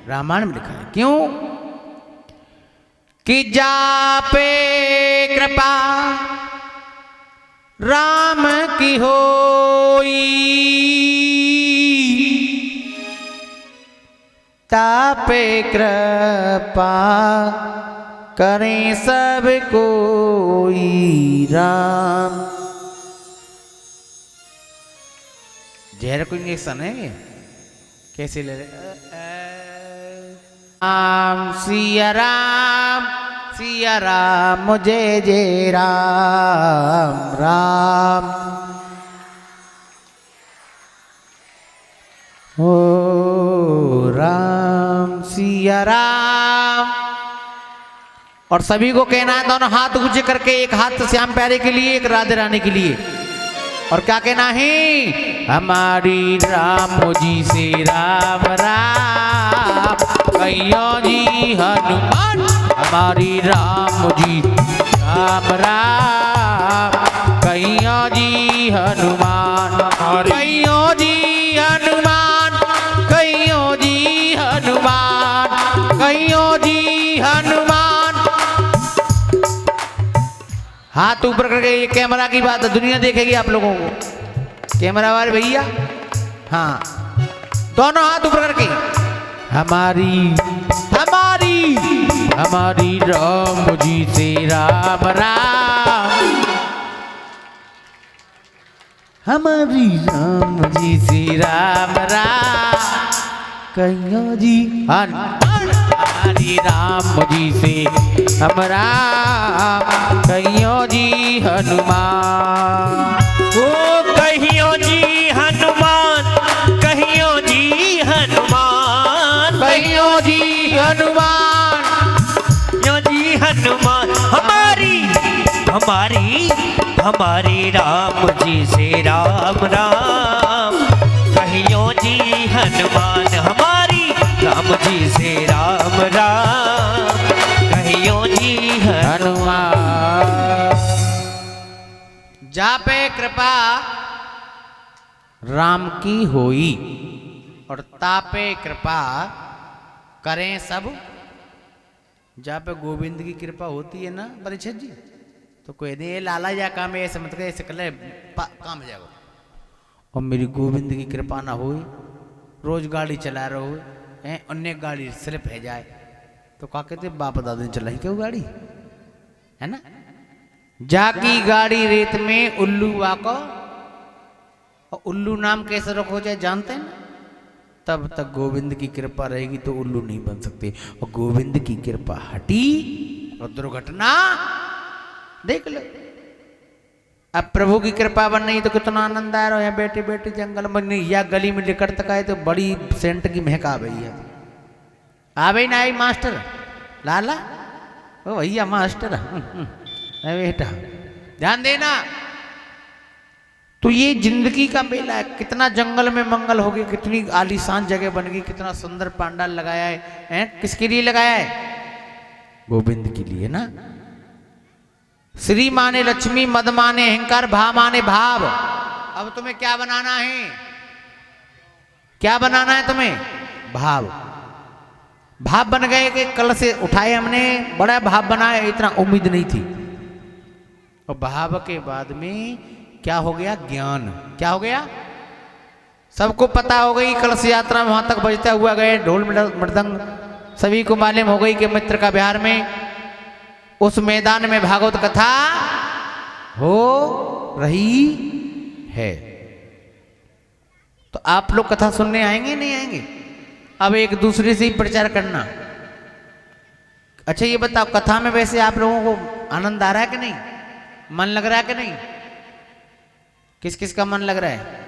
रामायण में लिखा है, क्यों कि जा पे कृपा राम की होई, तापे कृपा करें सब कोई राम। जहर कोई इंजेक्शन है ये? कैसे ले रहे? राम सिया राम जय जय राम राम। ओ राम सिया राम। और सभी को कहना है दोनों हाथ ऊंचे करके, एक हाथ श्याम प्यारे के लिए, एक राधे रानी के लिए। और क्या कहना है? हमारी राम जी से राम राम कहियो जी हनुमान। हमारी राम जी राम राम कहियो जी हनुमान। कहियो जी हनुमान, कहियो जी हनुमान, कहियो जी हनुमान। हाथ ऊपर करके, ये कैमरा की बात है, दुनिया देखेगी आप लोगों को। कैमरा वाले भैया, हाँ, दोनों हाथ ऊपर करके। हमारी हमारी हमारी राम जी से राम राम। हमारी राम जी से राम राम कहियो जी हनुमान। हमारी राम जी से हम राम कहियो जी हनुमान। ओ कहियो जी हनुमान, कहियो जी हनुमान, कहियो जी हनुमान। कहियो जी हनुमान। हमारी हमारी हमारी राम जी से राम राम कहियो जी हनुमान। हमारी राम जी से राम राम कहियो जी हनुमान। जा पे कृपा राम की होई, और तापे कृपा करें सब। जहाँ पे गोविंद की कृपा होती है ना परीक्षित जी, तो कोई नहीं लाला जा काम है, ऐसे मत करे, ऐसे कर ले काम हो जाएगा। और मेरी गोविंद की कृपा ना होई, रोज गाड़ी चला रहे हो हैं, अन्य गाड़ी स्लिप है जाए तो क्या कहते बाप दादा ने चलाई क्यों गाड़ी, है ना। जाकी गाड़ी रेत में उल्लू वाको, और उल्लू नाम कैसे रखो जाए जानते हैं ना। तब तक गोविंद की कृपा रहेगी तो उल्लू नहीं बन सकते, और गोविंद की कृपा हटी और दुर्घटना देख लो। अब प्रभु की कृपा बन नहीं तो कितना आनंद आ रहा है, बैठे बैठे जंगल में नहीं या गली में लेकर तक आए तो बड़ी सेंट की महक आ गई है। आ गई ना आई मास्टर लाला, ओ भैया मास्टर, बेटा ध्यान देना। तो ये जिंदगी का मेला है, कितना जंगल में मंगल हो गया, कितनी आलीशान जगह बन गई, कितना सुंदर पांडाल लगाया है, किसके लिए लगाया है? गोविंद के लिए ना। श्री माने लक्ष्मी, मद माने अहंकार, भा माने भाव। अब तुम्हें क्या बनाना है? क्या बनाना है तुम्हें? भाव। भाव बन गए कि कल से उठाए हमने, बड़ा भाव बनाया, इतना उम्मीद नहीं थी। और भाव के बाद में क्या हो गया? ज्ञान। क्या हो गया? सबको पता हो गई, कलश यात्रा में वहां तक बजता हुआ गए, ढोल मृदंग सभी को मालूम हो गई कि मित्र का बिहार में उस मैदान में भागवत कथा हो रही है। तो आप लोग कथा सुनने आएंगे नहीं आएंगे? अब एक दूसरे से ही प्रचार करना। अच्छा ये बताओ, कथा में वैसे आप लोगों को आनंद आ रहा है कि नहीं? मन लग रहा है कि नहीं? किस किस का मन लग रहा है?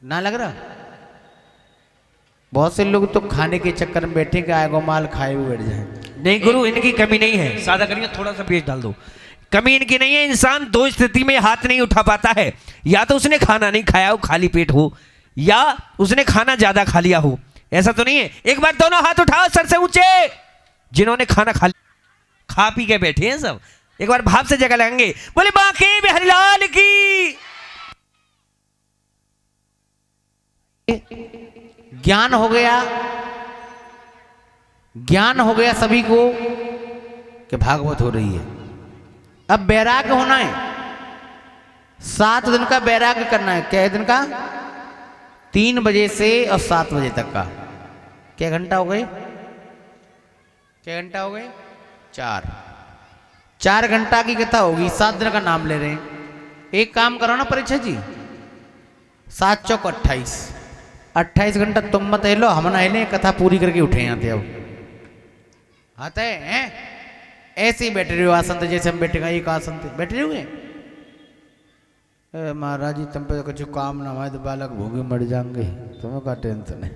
ना लग रहा? बहुत से लोग तो खाने के चक्कर में बैठे कि आएगो माल खाए हुए बैठ जाए। नहीं गुरु, इनकी कमी नहीं है, सादा करिए, थोड़ा सा पेस्ट डाल दो। कमी इनकी नहीं है, इंसान दो स्थिति में हाथ नहीं उठा पाता है, या तो उसने खाना नहीं खाया हो, खाली पेट हो, या उसने खाना ज्यादा खा लिया हो। ऐसा तो नहीं है। एक बार दोनों हाथ उठाओ सर से ऊंचे, जिन्होंने खाना खा पी के बैठे हैं सब, एक बार भाव से जगह लगाएंगे, बोले बांके बिहारी लाल की। ज्ञान हो गया, ज्ञान हो गया सभी को कि भागवत हो रही है। अब वैराग्य होना है, 7 दिन का वैराग्य करना है। क्या दिन का? 3 बजे से और 7 बजे तक का। क्या घंटा हो गए? क्या घंटा हो गए? 4 घंटा की कथा होगी, 7 दिन का नाम ले रहे हैं। एक काम करो ना परीक्षा जी, 7 चौक 28 घंटा तुम मत हेलो, हम ना हिले, कथा पूरी करके उठे यहाँ थे। अब आते हैं ऐसे ही बैठे रहे हो आसन, जैसे हम बैठेगा एक आसन थे बैठे हुए। महाराज जी तुम पे कुछ काम ना हुआ तो बालक भूखे मर जाएंगे, तुम्हें का टेंशन है।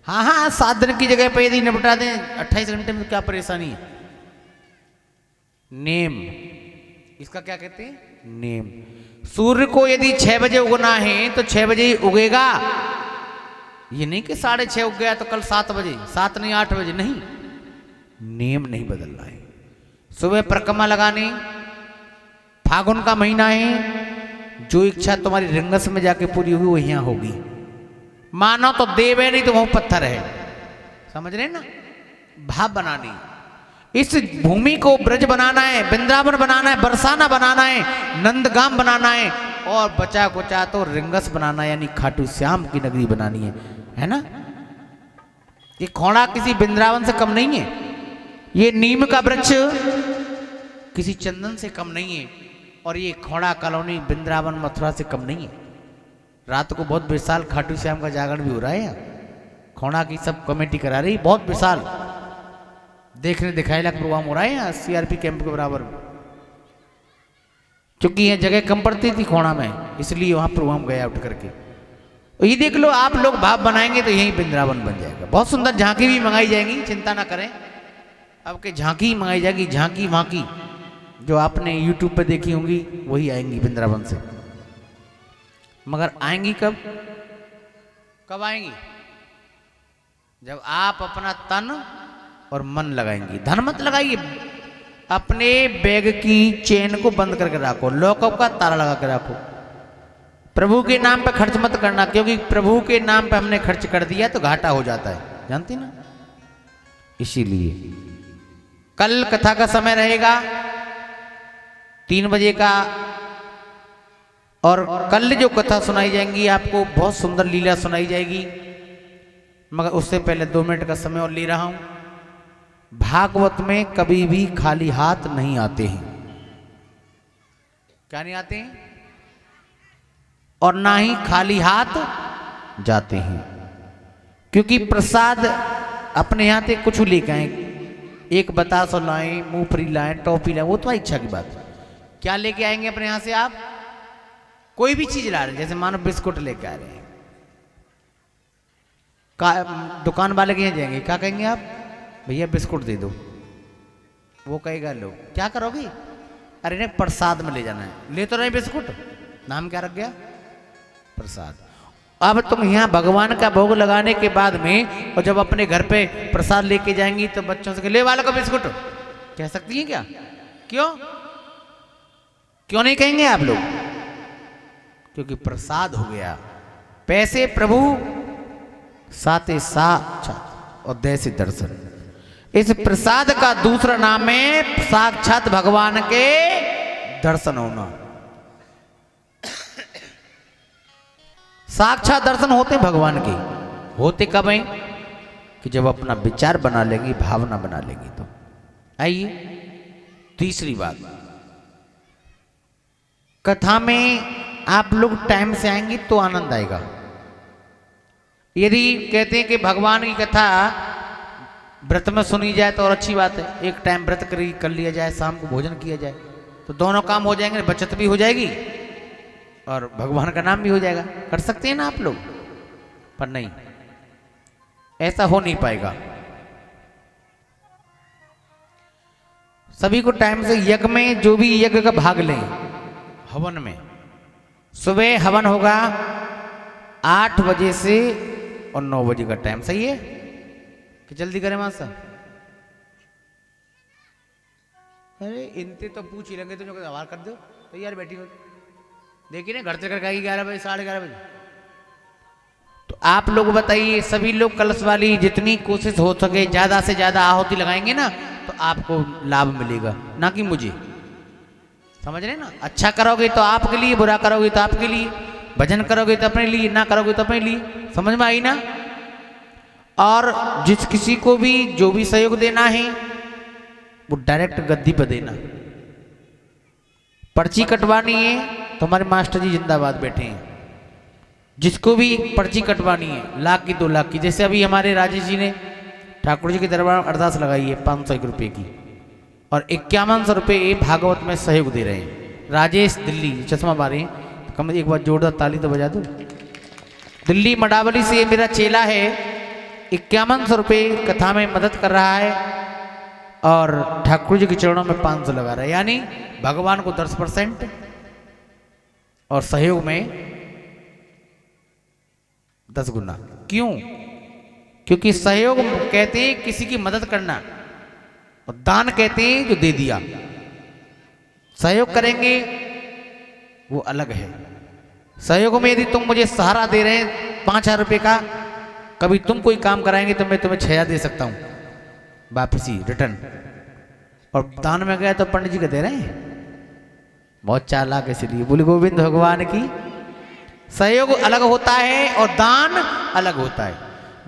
हाँ 7 दिन की जगह पे यदि निपटा दें 28 घंटे में, क्या परेशानी है। नेम, इसका क्या कहते हैं? नेम। सूर्य को यदि 6 बजे उगना है तो 6 बजे ही उगेगा। ये नहीं कि 6:30 उग गया तो कल 7 बजे, 7 नहीं 8 बजे, नहीं। नेम नहीं बदलना है। सुबह परिक्रमा लगानी, फागुन का महीना है, जो इच्छा तुम्हारी रिंगस में जाके पूरी हुई वो यहाँ होगी। मानो तो देव है, नहीं तो वो पत्थर है। समझ रहे ना? भाव बनानी, इस भूमि को ब्रज बनाना है, वृंदावन बनाना है, बरसाना बनाना है, नंदगाम बनाना है, और बचा कुचा तो रिंगस बनाना है, यानी खाटू श्याम की नगरी बनानी है ना? ये खोड़ा किसी वृंदावन से कम नहीं है, ये नीम का वृक्ष किसी चंदन से कम नहीं है, और ये खोड़ा कॉलोनी वृंदावन मथुरा से कम नहीं है। रात को बहुत विशाल खाटू श्याम का जागरण भी हो रहा है यहाँ। खोड़ा की सब कमेटी करा रही, बहुत विशाल देखने दिखाई लायक प्रोग्राम हो रहा है यहाँ CRP कैंप के बराबर में। क्योंकि यह जगह कम पड़ती थी खोड़ा में, इसलिए वहाँ प्रोग्राम गया उठ करके। ये देख लो, आप लोग भाव बनाएंगे तो यही वृंदावन बन जाएगा। बहुत सुंदर झांकी भी मंगाई जाएगी, चिंता ना करें। अब के झांकी मंगाई जाएगी, झांकी वांकी जो आपने YouTube पे देखी होंगी वही आएंगी वृंदावन से। मगर आएंगी कब? कब आएंगी? जब आप अपना तन और मन लगाएंगी। धन मत लगाइए, अपने बैग की चेन को बंद करके रखो, लॉकअप का ताला लगा के रखो। प्रभु के नाम पे खर्च मत करना, क्योंकि प्रभु के नाम पे हमने खर्च कर दिया तो घाटा हो जाता है, जानती ना? इसीलिए कल कथा का समय रहेगा 3 बजे का, और कल जो कथा सुनाई जाएंगी आपको बहुत सुंदर लीला सुनाई जाएगी। मगर उससे पहले 2 मिनट का समय और ले रहा हूं। भागवत में कभी भी खाली हाथ नहीं आते हैं। क्या नहीं आते हैं? और ना ही खाली हाथ जाते हैं, क्योंकि प्रसाद अपने यहाँ से कुछ लेके आए, एक बतासा लाएं, मूंगफली लाएं, टॉफी लाएं, वो तुम्हारी इच्छा की बात है। क्या लेके आएंगे अपने यहाँ से? आप कोई भी चीज ला रहे हैं, जैसे मानो बिस्कुट लेके आ रहे हैं, दुकान वाले के यहाँ जाएंगे, क्या कहेंगे आप? भैया बिस्कुट दे दो। वो कहेगा लो, क्या करोगे? अरे नहीं, प्रसाद में ले जाना है। ले तो रहे बिस्कुट, नाम क्या रख गया? प्रसाद। अब तुम यहाँ भगवान का भोग लगाने के बाद में, और जब अपने घर पे प्रसाद लेके जाएंगी तो बच्चों से ले वाला को बिस्कुट कह सकती हैं क्या? क्यों क्यों नहीं कहेंगे आप लोग? क्योंकि प्रसाद हो गया। पैसे प्रभु, साते साक्षात और दैसे दर्शन। इस प्रसाद का दूसरा नाम है साक्षात भगवान के दर्शन होना। साक्षात दर्शन होते हैं भगवान के। होते कब हैं? कि जब अपना विचार बना लेंगी, भावना बना लेंगी तो। आइए तीसरी बात, कथा में आप लोग टाइम से आएंगी तो आनंद आएगा। यदि कहते हैं कि भगवान की कथा व्रत में सुनी जाए तो और अच्छी बात है, एक टाइम व्रत कर लिया जाए, शाम को भोजन किया जाए, तो दोनों काम हो जाएंगे, बचत भी हो जाएगी और भगवान का नाम भी हो जाएगा। कर सकते हैं ना आप लोग? पर नहीं, ऐसा हो नहीं पाएगा। सभी को टाइम से यज्ञ में, जो भी यज्ञ का भाग लें, हवन में, सुबह हवन होगा 8 बजे से और 9 बजे का टाइम। सही है कि जल्दी करें मास्टर? अरे इनते तो पूछ ही लेंगे, तुम जो सवाल कर दो तैयार बैठी हो। देखिए ना घर से कर आएगी 11 बजे 11:30 बजे। तो आप लोग बताइए, सभी लोग कलश वाली जितनी कोशिश हो सके ज्यादा से ज्यादा आहुति लगाएंगे ना तो आपको लाभ मिलेगा, ना कि मुझे। समझ रहे ना? अच्छा करोगे तो आपके लिए, बुरा करोगे तो आपके लिए, भजन करोगे तो अपने लिए, ना करोगे तो अपने लिए। समझ में आई ना? और जिस किसी को भी जो भी सहयोग देना है वो डायरेक्ट गद्दी पर देना। पर्ची कटवानी है तो हमारे मास्टर जी जिंदाबाद बैठे हैं। जिसको भी पर्ची कटवानी है 1 लाख की 2 लाख की, जैसे अभी हमारे राजेश जी ने ठाकुर जी के दरबार में अरदास लगाई है 501 रुपये की, और 5100 रुपये भागवत में सहयोग दे रहे हैं। राजेश दिल्ली चश्मा मारे, कम एक बार जोरदार ताली तो बजा दो। दिल्ली मडावली से मेरा चेला है, 5100 रुपये कथा में मदद कर रहा है और ठाकुर जी के चरणों में 500 लगा रहा है, यानी भगवान को 10% और सहयोग में 10 गुना। क्यों? क्योंकि सहयोग कहते हैं किसी की मदद करना, और दान कहते हैं जो दे दिया। सहयोग करेंगे वो अलग है। सहयोग में यदि तुम मुझे सहारा दे रहे हैं 5000 रुपये का, कभी तुम कोई काम कराएंगे तो मैं तुम्हें 6000 दे सकता हूं वापसी रिटर्न। और दान में गया तो पंडित जी को दे रहे हैं, बहुत चालाक। इसलिए बोले गोविंद भगवान की। सहयोग अलग होता है और दान अलग होता है।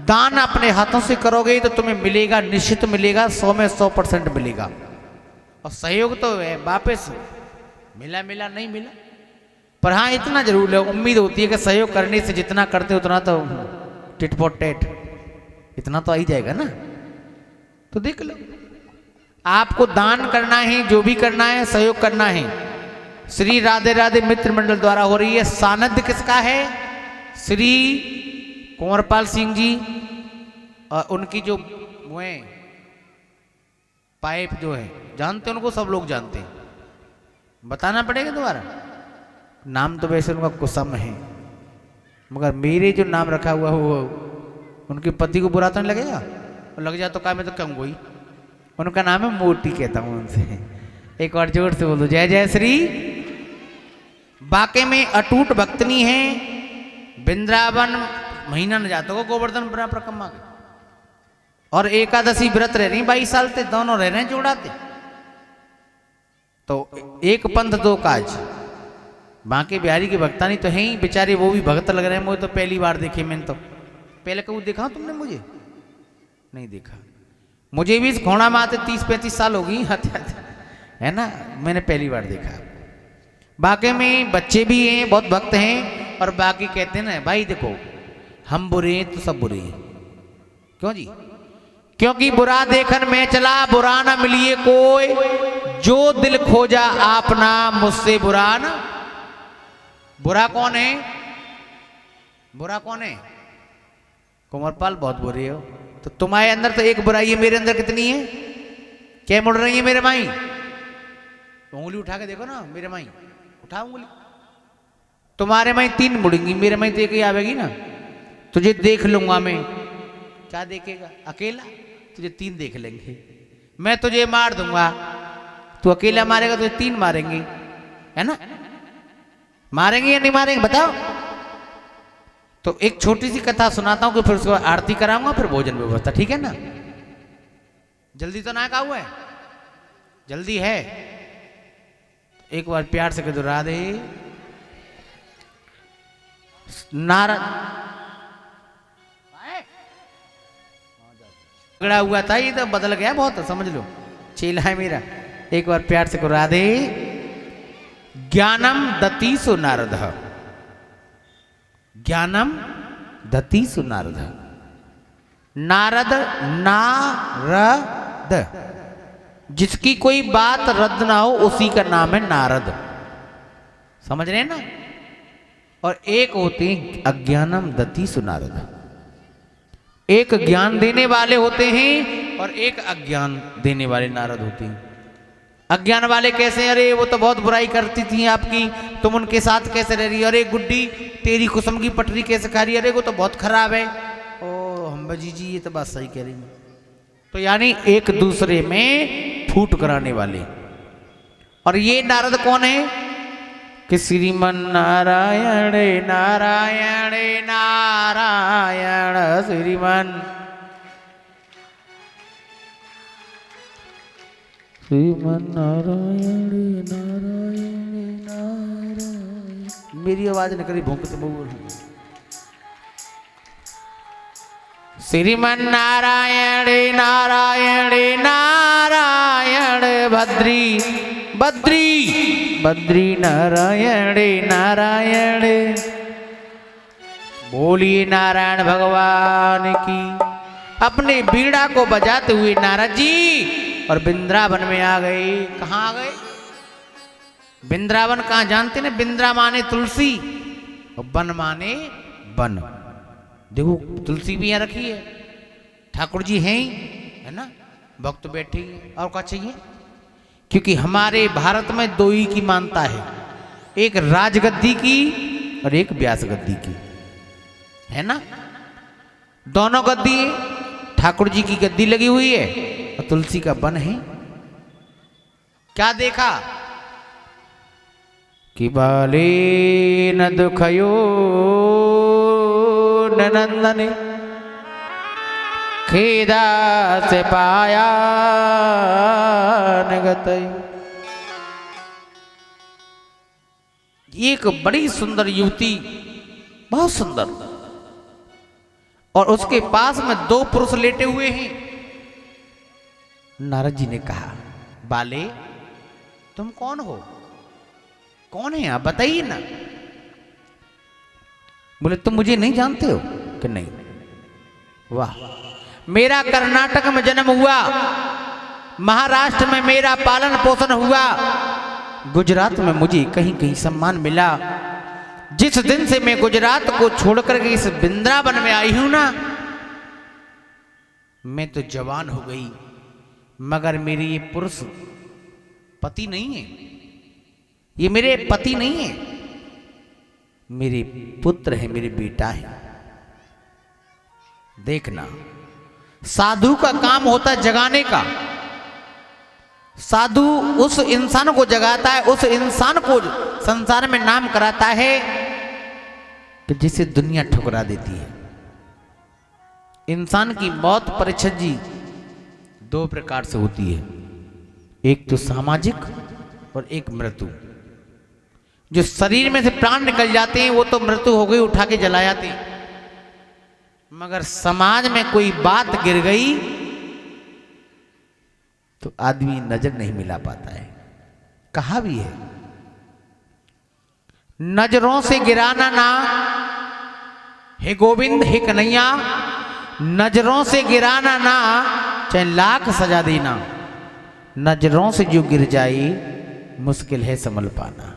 दान अपने हाथों से करोगे तो तुम्हें मिलेगा, निश्चित मिलेगा, 100 में 100% मिलेगा। और सहयोग तो है वापस मिला मिला नहीं मिला। पर हाँ इतना जरूर है, उम्मीद होती है कि सहयोग करने से जितना करते उतना तो टिट फॉर टेट इतना तो आ ही जाएगा ना। तो देख लो, आपको दान करना है, जो भी करना है, सहयोग करना है। श्री राधे राधे मित्र मंडल द्वारा हो रही है। सानिध्य किसका है? श्री कुंवरपाल सिंह जी, और उनकी जो वो है पाइप जो है, जानते हैं उनको, सब लोग जानते हैं। बताना पड़ेगा दोबारा? नाम तो वैसे उनका कुसम है, मगर मेरे जो नाम रखा हुआ वो उनके पति को बुरा तो नहीं लगेगा? और लग जाए तो क्या मैं तो कहूँगा ही। उनका नाम है मोटी, कहता हूँ उनसे। एक और जोर से बोल दो, जय जय श्री। बाके में अटूट भक्तनी है, वृंदावन महीना न जाते हो गोवर्धन परिक्रमा के, और एकादशी व्रत रह रही 22 साल से, दोनों रह रहे हैं जोड़ाते। तो एक पंथ दो काज। बांके बिहारी की भक्तानी तो है ही, बेचारे वो भी भक्त लग रहे हैं। मुझे तो पहली बार देखे मैंने, तो पहले कभी देखा तुमने? मुझे नहीं देखा। मुझे भी इस घोड़ा में आते 30-35 साल हो गई है ना, मैंने पहली बार देखा। बाकी में बच्चे भी हैं, बहुत भक्त हैं, और बाकी कहते हैं ना भाई देखो हम बुरे हैं तो सब बुरे हैं। क्यों जी? क्योंकि बुरा देखन में चला, बुरा ना मिलिए कोई, जो दिल खोजा आपना मुझसे बुरा ना। बुरा कौन है? बुरा कौन है? कुंवरपाल बहुत बुरे हो। तो तुम्हारे अंदर तो एक बुराई है, मेरे अंदर कितनी है? क्या मुड़ रही है मेरे माई? उंगली उठा के देखो ना मेरे माई, उठा उंगली। तुम्हारे माई 3 मुड़ेंगी, मेरे माई तो एक ही आवेगी ना। तुझे देख लूंगा मैं। क्या देखेगा? अकेला? तुझे 3 देख लेंगे। मैं तुझे मार दूंगा, तू अकेला मारेगा, तुझे 3 मारेंगे, है ना? मारेंगे या नहीं मारेंगे बताओ? तो एक छोटी सी कथा सुनाता हूं कि फिर उसके बाद आरती कराऊंगा, फिर भोजन व्यवस्था, ठीक है ना? जल्दी तो ना का हुआ है? जल्दी है? एक बार प्यार से कह दो राधे। नारद झगड़ा हुआ था, ये तो बदल गया बहुत, समझ लो, चेला है मेरा। एक बार प्यार से कहो राधे। ज्ञानम दतीसु नारद, ज्ञानम दतीसु नारद। नारद नारद, जिसकी कोई बात रद्द ना हो उसी का नाम है नारद। समझ रहे हैं ना? और एक होते हैं अज्ञानम दतीसु नारद, एक ज्ञान देने वाले होते हैं और एक अज्ञान देने वाले नारद होते हैं। अज्ञान वाले कैसे? अरे वो तो बहुत बुराई करती थी आपकी, तुम उनके साथ कैसे रह रही? अरे गुड्डी तेरी कुसुम की पटरी कैसे खा रही? अरे वो तो बहुत खराब है। ओ हम जी ये तो बात सही कह रही है। तो यानी एक दूसरे में फूट कराने वाले, और ये नारद कौन है कि श्रीमन नारायण नारायण नारायण श्रीमन नारायण नारायण नारायण। मेरी आवाज न करी भूख तो बोल। श्रीमन नारायण नारायण नारायण भद्री बद्री बद्री नारायण नारायण। बोलिए नारायण भगवान की। अपने बीड़ा को बजाते हुए नारद जी और वृंदावन में आ गए। कहाँ आ गए? वृंदावन कहाँ जानते ना? वृंदा माने तुलसी और वन माने वन। देखो तुलसी भी यहाँ रखी है, ठाकुर जी हैं ही, है ना, भक्त बैठे हैं। और क्या चाहिए? क्योंकि हमारे भारत में दो ही की मानता है, एक राजगद्दी की और एक व्यास गद्दी की, है ना। दोनों गद्दी ठाकुर जी की गद्दी लगी हुई है और तुलसी का वन है। क्या देखा कि बाले न दुखयो नंदन खेदा से पाया नगत। एक बड़ी सुंदर युवती, बहुत सुंदर, और उसके पास में दो पुरुष लेटे हुए हैं। नारद जी ने कहा, बाले तुम कौन हो? कौन है आप? बताइए ना। बोले तुम मुझे नहीं जानते हो? कि नहीं। वाह, मेरा कर्नाटक में जन्म हुआ, महाराष्ट्र में मेरा पालन पोषण हुआ, गुजरात में मुझे कहीं कहीं सम्मान मिला। जिस दिन से मैं गुजरात को छोड़कर के इस वृंदावन में आई हूं ना, मैं तो जवान हो गई, मगर मेरे ये पुरुष पति नहीं है, ये मेरे पति नहीं है, मेरे पुत्र है, मेरे बेटा है। देखना, साधु का काम होता है जगाने का। साधु उस इंसान को जगाता है, उस इंसान को संसार में नाम कराता है कि जिसे दुनिया ठुकरा देती है। इंसान की मौत परीक्षा जी दो प्रकार से होती है, एक तो सामाजिक और एक मृत्यु। जो शरीर में से प्राण निकल जाते हैं वो तो मृत्यु हो गई, उठा के जला जाते हैं। मगर समाज में कोई बात गिर गई तो आदमी नजर नहीं मिला पाता है। कहा भी है, नजरों से गिराना ना, हे गोविंद हे कन्हैया, नजरों से गिराना ना, चाहे लाख सजा देना, नजरों से जो गिर जाए मुश्किल है संभल पाना।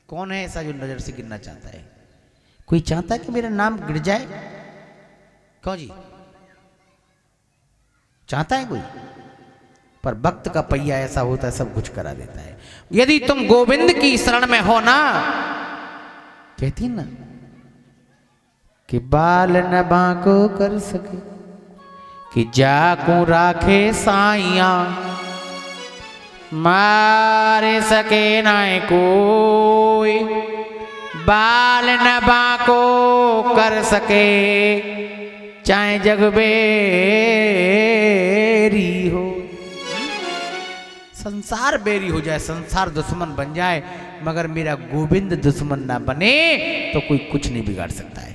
कौन है ऐसा जो नजर से गिरना चाहता है? कोई चाहता है कि मेरा नाम गिर जाए? क्यों जी? चाहता है कोई? पर भक्त का पहिया ऐसा होता है, सब कुछ करा देता है। यदि तुम गोविंद की शरण में हो ना, कहती ना कि बाल न बांको कर सके कि जाको राखे साइया, मारे सके ना कोई, बाल न बांको कर सके चाहे जग बेरी हो। संसार बेरी हो जाए, संसार दुश्मन बन जाए, मगर मेरा गोविंद दुश्मन ना बने तो कोई कुछ नहीं बिगाड़ सकता है।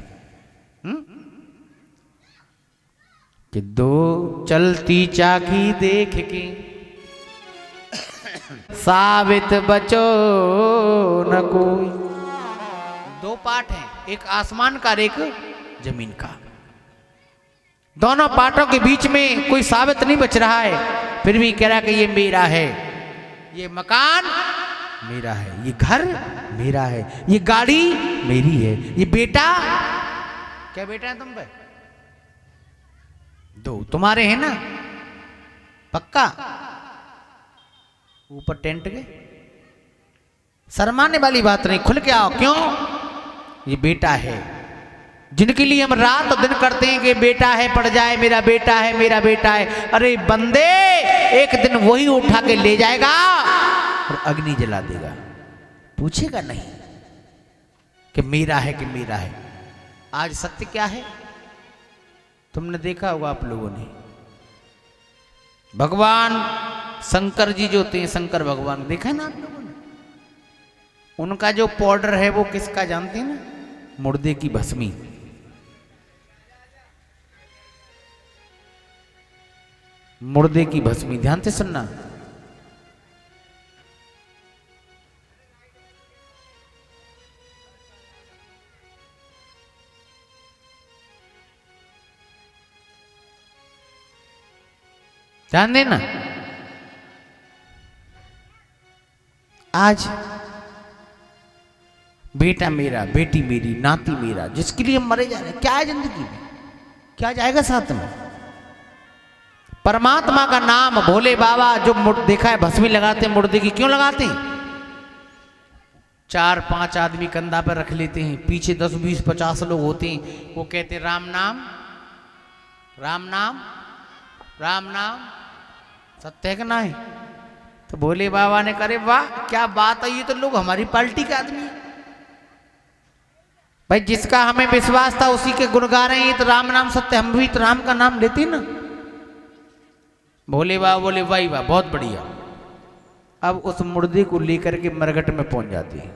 कि दो चलती चाकी देख के साबित बचो न कोई। दो पाठ हैं, एक आसमान का और एक जमीन का। दोनों पाठों के बीच में कोई साबित नहीं बच रहा है, फिर भी कह रहा कि ये मेरा है, ये मकान मेरा है, ये घर मेरा है, ये गाड़ी मेरी है, ये बेटा, क्या बेटा है तुम पे? दो तुम्हारे हैं ना, पक्का? ऊपर टेंट के शर्माने वाली बात नहीं, खुल के आओ। क्यों? ये बेटा है, जिनके लिए हम रात और दिन करते हैं कि बेटा है, पड़ जाए, मेरा बेटा है, मेरा बेटा है। अरे बंदे, एक दिन वही उठा के ले जाएगा और अग्नि जला देगा, पूछेगा नहीं कि मेरा है कि मेरा है। आज सत्य क्या है तुमने देखा होगा आप लोगों ने। भगवान शंकर जी जो होते हैं, शंकर भगवान देखा है ना आप लोगों ने, उनका जो पाउडर है वो किसका जानते हैं ना, मुर्दे की भस्मी। मुर्दे की भस्मी, ध्यान से सुनना। ध्यान देना। आज बेटा मेरा, बेटी मेरी, नाती मेरा, जिसके लिए हम मरे जा रहे हैं, क्या है जिंदगी में, क्या जाएगा साथ में? परमात्मा का नाम, भोले बाबा जो देखा है भस्मी लगाते हैं मुर्दे की, क्यों लगाते हैं? 4-5 आदमी कंधा पर रख लेते हैं, पीछे 10-20-50 लोग होते हैं, वो कहते राम नाम राम नाम राम नाम, सत्य है कि नहीं? तो भोले बाबा ने करे वाह क्या बात है, ये तो लोग हमारी पार्टी के आदमी है भाई, जिसका हमें विश्वास था उसी के गुण गा रहे हैं, तो राम नाम सत्य, हम भी तो राम का नाम लेते ना। भोले बाबा बोले वाह वाह बहुत बढ़िया। अब उस मुर्दे को लेकर के मरघट में पहुंच जाते हैं,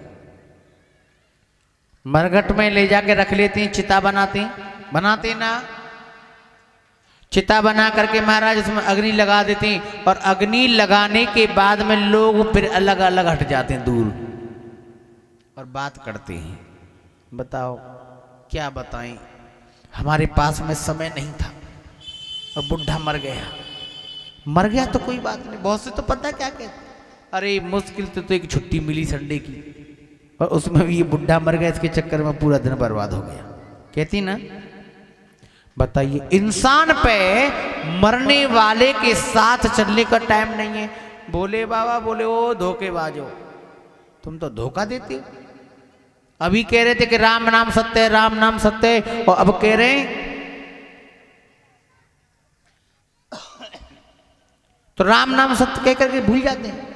मरघट में ले जाके रख लेते हैं, चिता बनाते ना, चिता बना करके महाराज उसमें अग्नि लगा देते हैं, और अग्नि लगाने के बाद में लोग फिर अलग अलग हट जाते हैं दूर और बात करते हैं। बताओ क्या बताएं, हमारे पास में समय नहीं था और बुढ़ा मर गया तो कोई बात नहीं, बहुत से तो पता क्या कहते, अरे मुश्किल तो एक छुट्टी मिली संडे की, और उसमें भी ये बुढ़ा मर गया, इसके चक्कर में पूरा दिन बर्बाद हो गया, कहती ना। बताइए, इंसान पे मरने वाले के साथ चलने का टाइम नहीं है। भोले बाबा बोले ओ धोखेबाजो, तुम तो धोखा देते हो। अभी कह रहे थे कि राम नाम सत्य है, राम नाम सत्य है, और अब कह रहे हैं तो राम नाम सत्य कह करके भूल जाते हैं।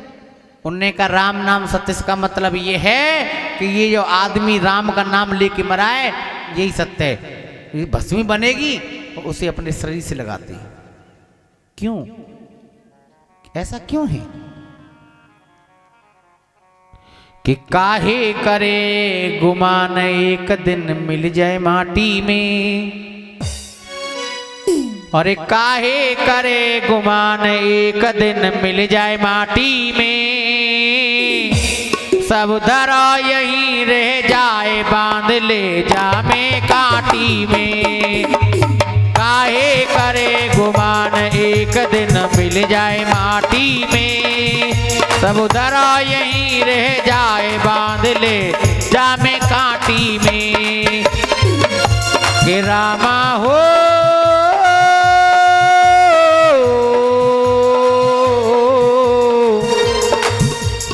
उनने कहा राम नाम सत्य, इसका मतलब ये है कि ये जो आदमी राम का नाम लेके मरा है यही सत्य है, ये भस्मी बनेगी और उसे अपने शरीर से लगाते हैं। क्यों, ऐसा क्यों है कि काहे करे गुमान एक दिन मिल जाए माटी में, अरे काहे करे गुमान एक दिन मिल जाए माटी में, सब धरा यहीं रह जाए बांध ले जा में काटी में। काहे करे गुमान एक दिन मिल जाए माटी में, सब धरा यहीं रह जाए बांध ले जा में काटी में। कि रामा हो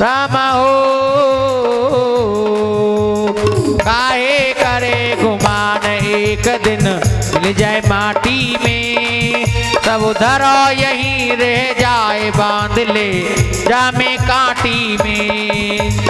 रामा हो, काहे करे गुमान एक दिन मिल जाए माटी में, सब धरा यहीं रह जाए बांध ले जा में काटी में।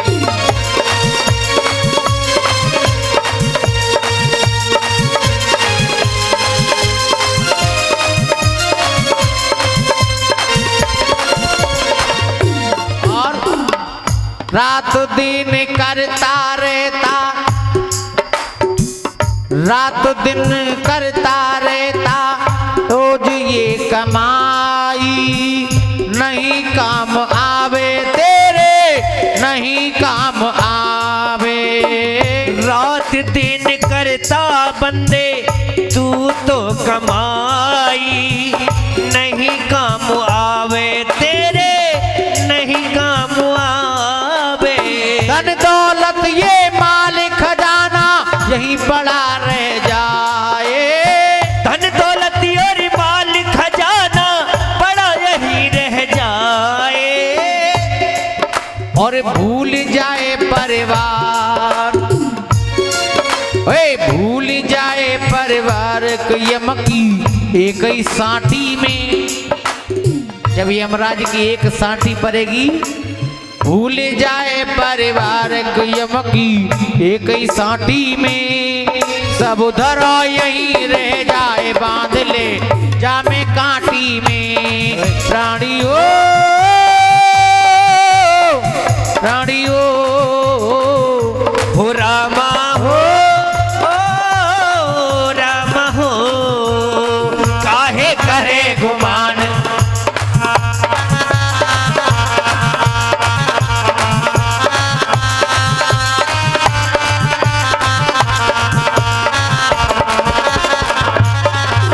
रात दिन करता रहता, रात दिन करता रहता, रोज ये कमाई नहीं काम आवे तेरे, नहीं काम आवे। रात दिन करता बंदे तू तो कमाई, नहीं काम आवे तेरे, नहीं काम आवे। धन दौलत ये माल खजाना यही पड़ा रह जाए, धन दौलत और माल खजाना बड़ा यही रह जाए, और भूल जाए परिवार, ओए भूल जाए परिवार यम की एक ही सांठी में। जब यमराज की एक सांठी पड़ेगी भूल जाए परिवार यम की एक ही साटी में, सब उधर यही रह जाए बांध ले जामे कांटी में। प्राणियों प्राणियों हो रामा हो रामा हो, काहे करे गुमान।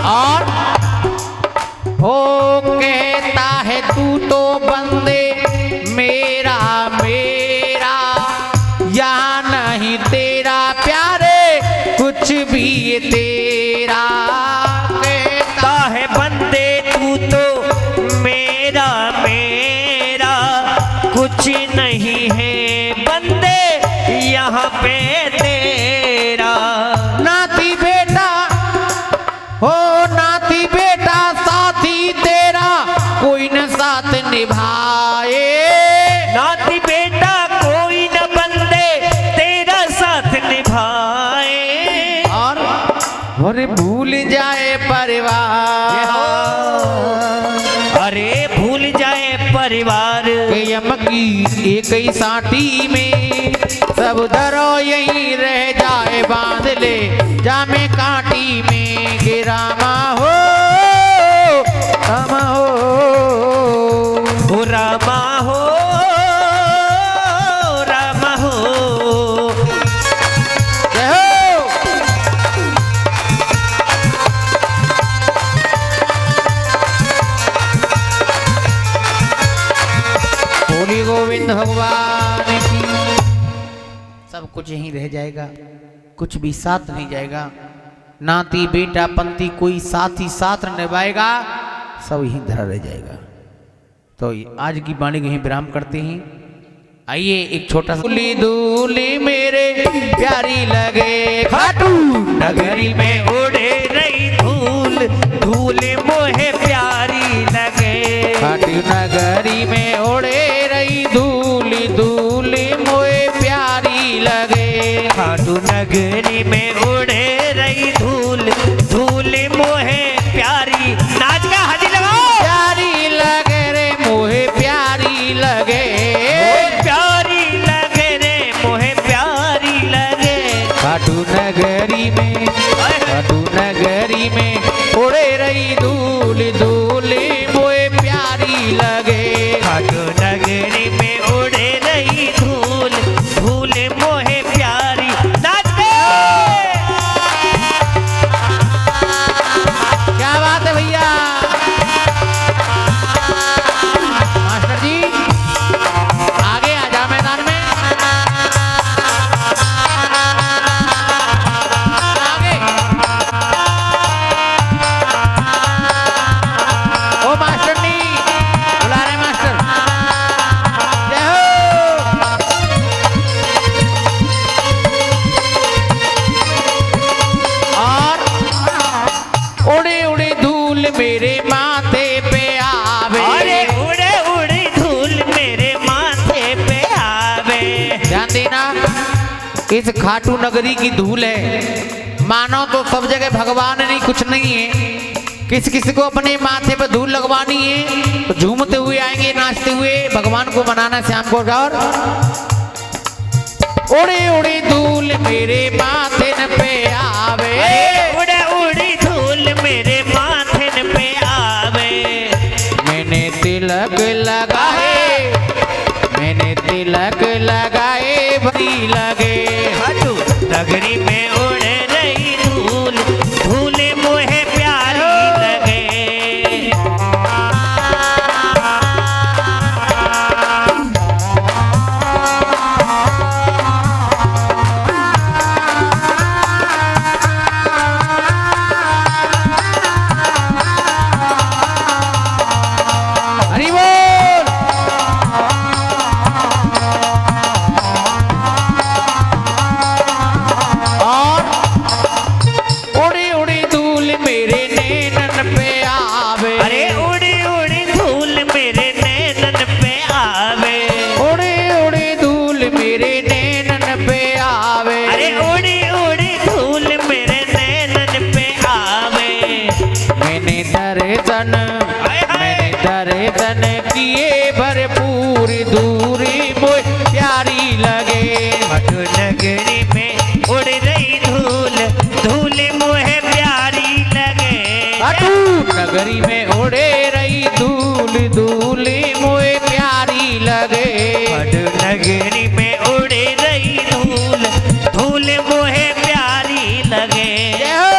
और हो कहता है तू तो बंदे मेरा मेरा, यहाँ नहीं तेरा प्यारे कुछ भी ये तेरा। कहता है बंदे तू तो मेरा मेरा, कुछ नहीं है बंदे यहाँ पे तेरा। नाती बेटा हो नाती बेटा साथी तेरा कोई न साथ निभाए। नाती बेटा कोई न बंदे तेरा साथ निभाए। और भूल जाए परिवार, अरे भूल जाए परिवार यम की एक ही साटी में, सब धरो यही रह जाए बांध ले जामे कांटी में। कि रामा हो रामा हो रामा हो रामा हो। जय हो। बोली गोविंद भगवान की। सब कुछ यहीं रह जाएगा, कुछ भी साथ नहीं जाएगा। नाती बेटा पंथी कोई साथ ही साथ न निभाएगा, सब यहीं धरा रह जाएगा। तो आज की वाणी यहीं विराम करते हैं। आइए एक छोटा सा दूली दूली मेरे प्यारी लगे खाटू नगरी में उड़े रही धूल, धूल मोहे प्यारी लगे। खाटू नगरी में उड़े रही धूल, धूल मोहे प्यारी लगे। खाटू नगरी में उड़े रही धूल, धूल मोहे प्यारी। नाच का हाजी लगाओ। प्यारी लगे रे मोहे प्यारी लगे। प्यारी लगे रे मोहे प्यारी लगे। खाटू नगरी में, खाटू नगरी में उड़े रही धूल, धूल मोहे प्यारी लगे। खाटू नगरी में उड़े रही धूल, धूल मोहे प्यारी। नाच के क्या बात है भैया। मास्टर जी आगे आ जा मैदान में। आगे ओ मास्टर जी बुला रहे मास्टर। जय हो। और उड़े उड़े धूल मेरे माथे पे आवे। अरे उड़े उड़े धूल मेरे माथे पे आवे। ध्यान देना, इस खाटू नगरी की धूल है। मानो तो सब जगह भगवान नहीं कुछ नहीं है। किसी किसी को अपने माथे पे धूल लगवानी है तो झूमते हुए आएंगे, नाचते हुए भगवान को मनाना शाम को। और उड़े उड़े धूल मेरे माथे न पे आवे। उड़े उड़ी धूल मेरे माथे पे आवे। मैंने तिलक लगाए, मैंने तिलक लगाए भरी लगे। खाटू नगरी में उड़े रही धूल, धूल मोहे प्यारी लगे। हरि बोल। और नगरी में उड़ रही धूल धूल मुहे प्यारी लगे खाटू नगरी में उड़े रही धूल धूल मोए प्यारी लगे खाटू नगरी में उड़े रही धूल धूल मुहे प्यारी लगे जय हो।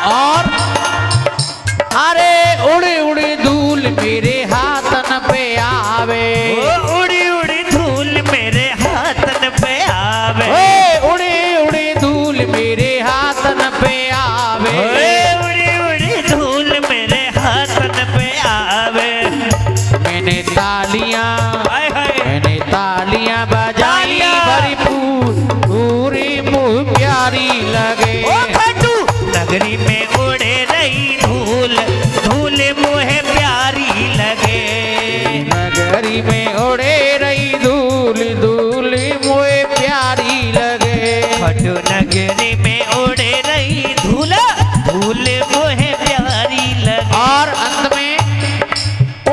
और अरे उड़ी उड़ी धूल मेरे हाथन पे आवे ओ उड़ी उड़ी धूल मेरे हाथन पे आवे ओए उड़ी उड़ी धूल मेरे हाथन पे आवे ओए उड़ी उड़ी धूल मेरे हाथन पे आवे मैंने तालियां हाय हाय मैंने तालियां बजाई तालियां। भरपूर पूरी मुँह प्यारी लगे ओ खाटू नगरी में उड़े रही धूल धूल मुहे प्यारी लगे नगरी में उड़े रही धूल धूल मोए प्यारी लगे खाटू नगरी में उड़े रही धूल धूल मुहे प्यारी लगे और अंत में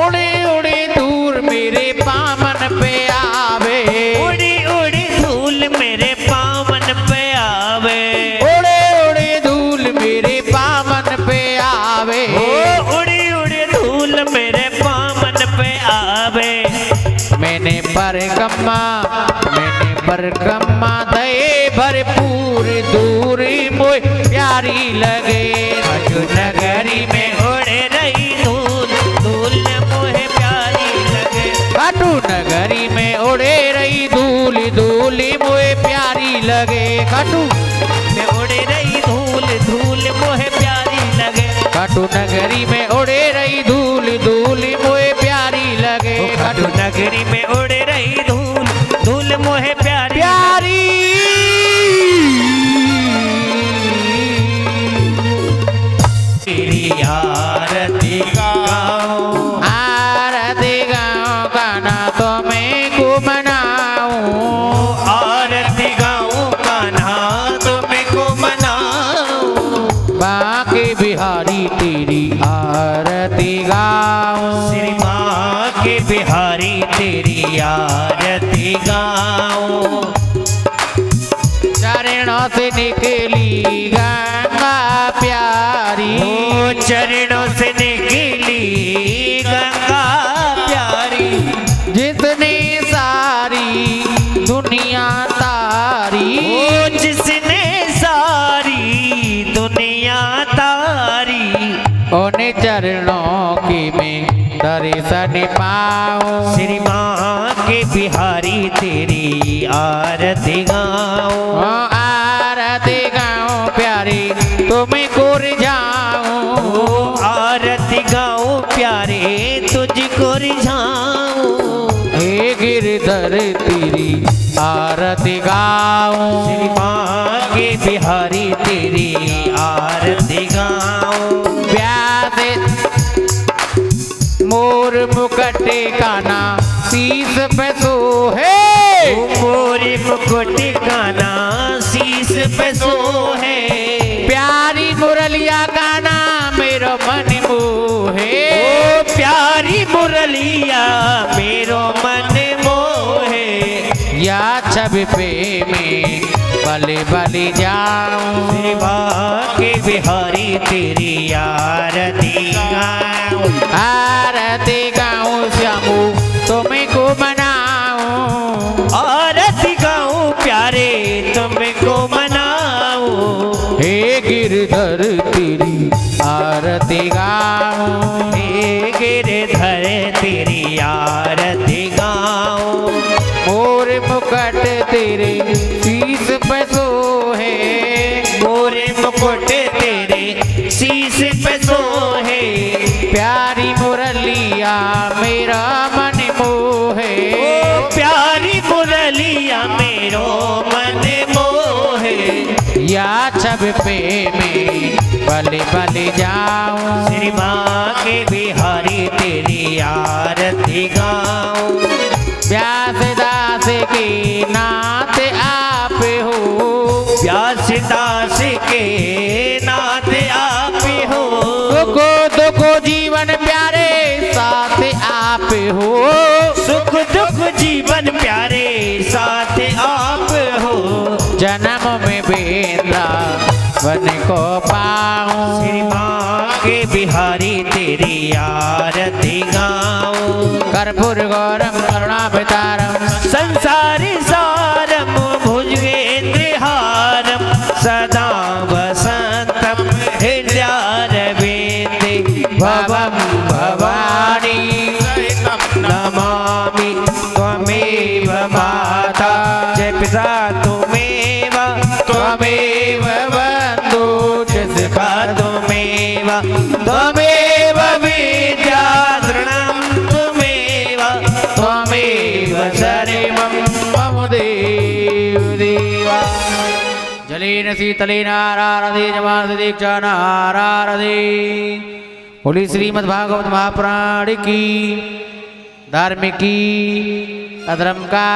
उड़े उड़े दूर मेरे पामन पे आवे उड़ी उड़ी धूल मेरे पावन पे आवे उड़े उड़े धूल मेरे पामन पे आवे ओ उड़ी उड़ी धूल मेरे पावन पे आवे मैंने परकम्मा दए भरपूर दूरी मोए प्यारी लगे खाटू नगरी में उड़े रही धूल धूल मुहे प्यारी लगे खाटू नगरी में उड़े रही धूल धूल मोए प्यारी लगे खाटू में उड़े रही धूल धूल मुहे प्यारी लगे खाटू नगरी में उड़े रही धूल धूल मोए प्यारी लगे खाटू नगरी में उड़े रही धूल धूल मुहे प्यारी प्यारी तेरी आरती गाऊं आरती गाँव गाना तो मैं को मनाऊं आरती गाऊं कान्हा तुमको मनाऊं बाके बिहारी तेरी आरती गाऊं श्री माँ के बिहारी तेरी आरती गाऊं चरणों से निकली गंगा प्यारी ओ चरणों से निकली गंगा प्यारी जिसने सारी दुनिया तारी ओ जिसने सारी दुनिया तारी उन चरणों की मैं दर्शन पाऊं श्री माँ के बिहारी तेरी आरती गाऊं आरती गाऊं प्यारी तुम्हें गुर जाऊं ओ आरती गाऊं प्यारे तुझको रिझाऊं हे गिरधर तेरी आरती गाऊं श्री माँ के बिहारी तेरी आरती गाऊं व्यास मोर मुकुट काना शीस पे सोहे ओ मोरी मुकुट काना शीस पे सोहे प्यारी मुरलिया गाना मेरो मन मोहे ओ प्यारी मुरलिया मेरो मन मोहे या छब पे मैं बले बले जाऊं श्री माँ के बिहारी तेरी आरती गाऊं आरती गाऊं श्यामू तुम्हें को मनाऊं आरती गाऊं प्यारे तुमको मनाऊं हे गिरधर तेरी आरती गाऊं हे गिरधर तेरी आरती गाऊं मोर मुकुट तेरे शीस पे सोहे मोरे मुकुट तेरे शीस पे सोहे प्यारी मुरलिया मेरा मन मोहे ओ प्यारी मुरलिया मेरो मन मोहे या छब पे में बलि बलि जाऊं श्री माँ के बिहारी तेरी आरती गाऊं। व्यास दास की नाथ आप हो व्यास दास के नाथ आप हो। दुखो दुखो जीवन प्यारे साथ आप हो सुख दुख जीवन प्यारे साथ आप हो। जन्म में बेंद्रा वन को पाऊं श्री माँ के बिहारी तेरी आरती गाऊं। कर्पूर गौरम करुणावतारम संसारी सारम भुजगेन्द्रहारम सदा वसंतम हृदयारविंदे भवम भवानी नमामि त्वमेव माता जय पिता त्वमेव त्वमेव बन्धु जय सखा त्वमेव त्वमेव विद्या तृणं त्वमेव त्वमेव सर्वं मम देव देवा। जलेन शीतलेन आरारदे जमानसे दीक्षान आरारदे। बोली श्रीमद् भागवत महापुराण की धार्मिक की अधर्म का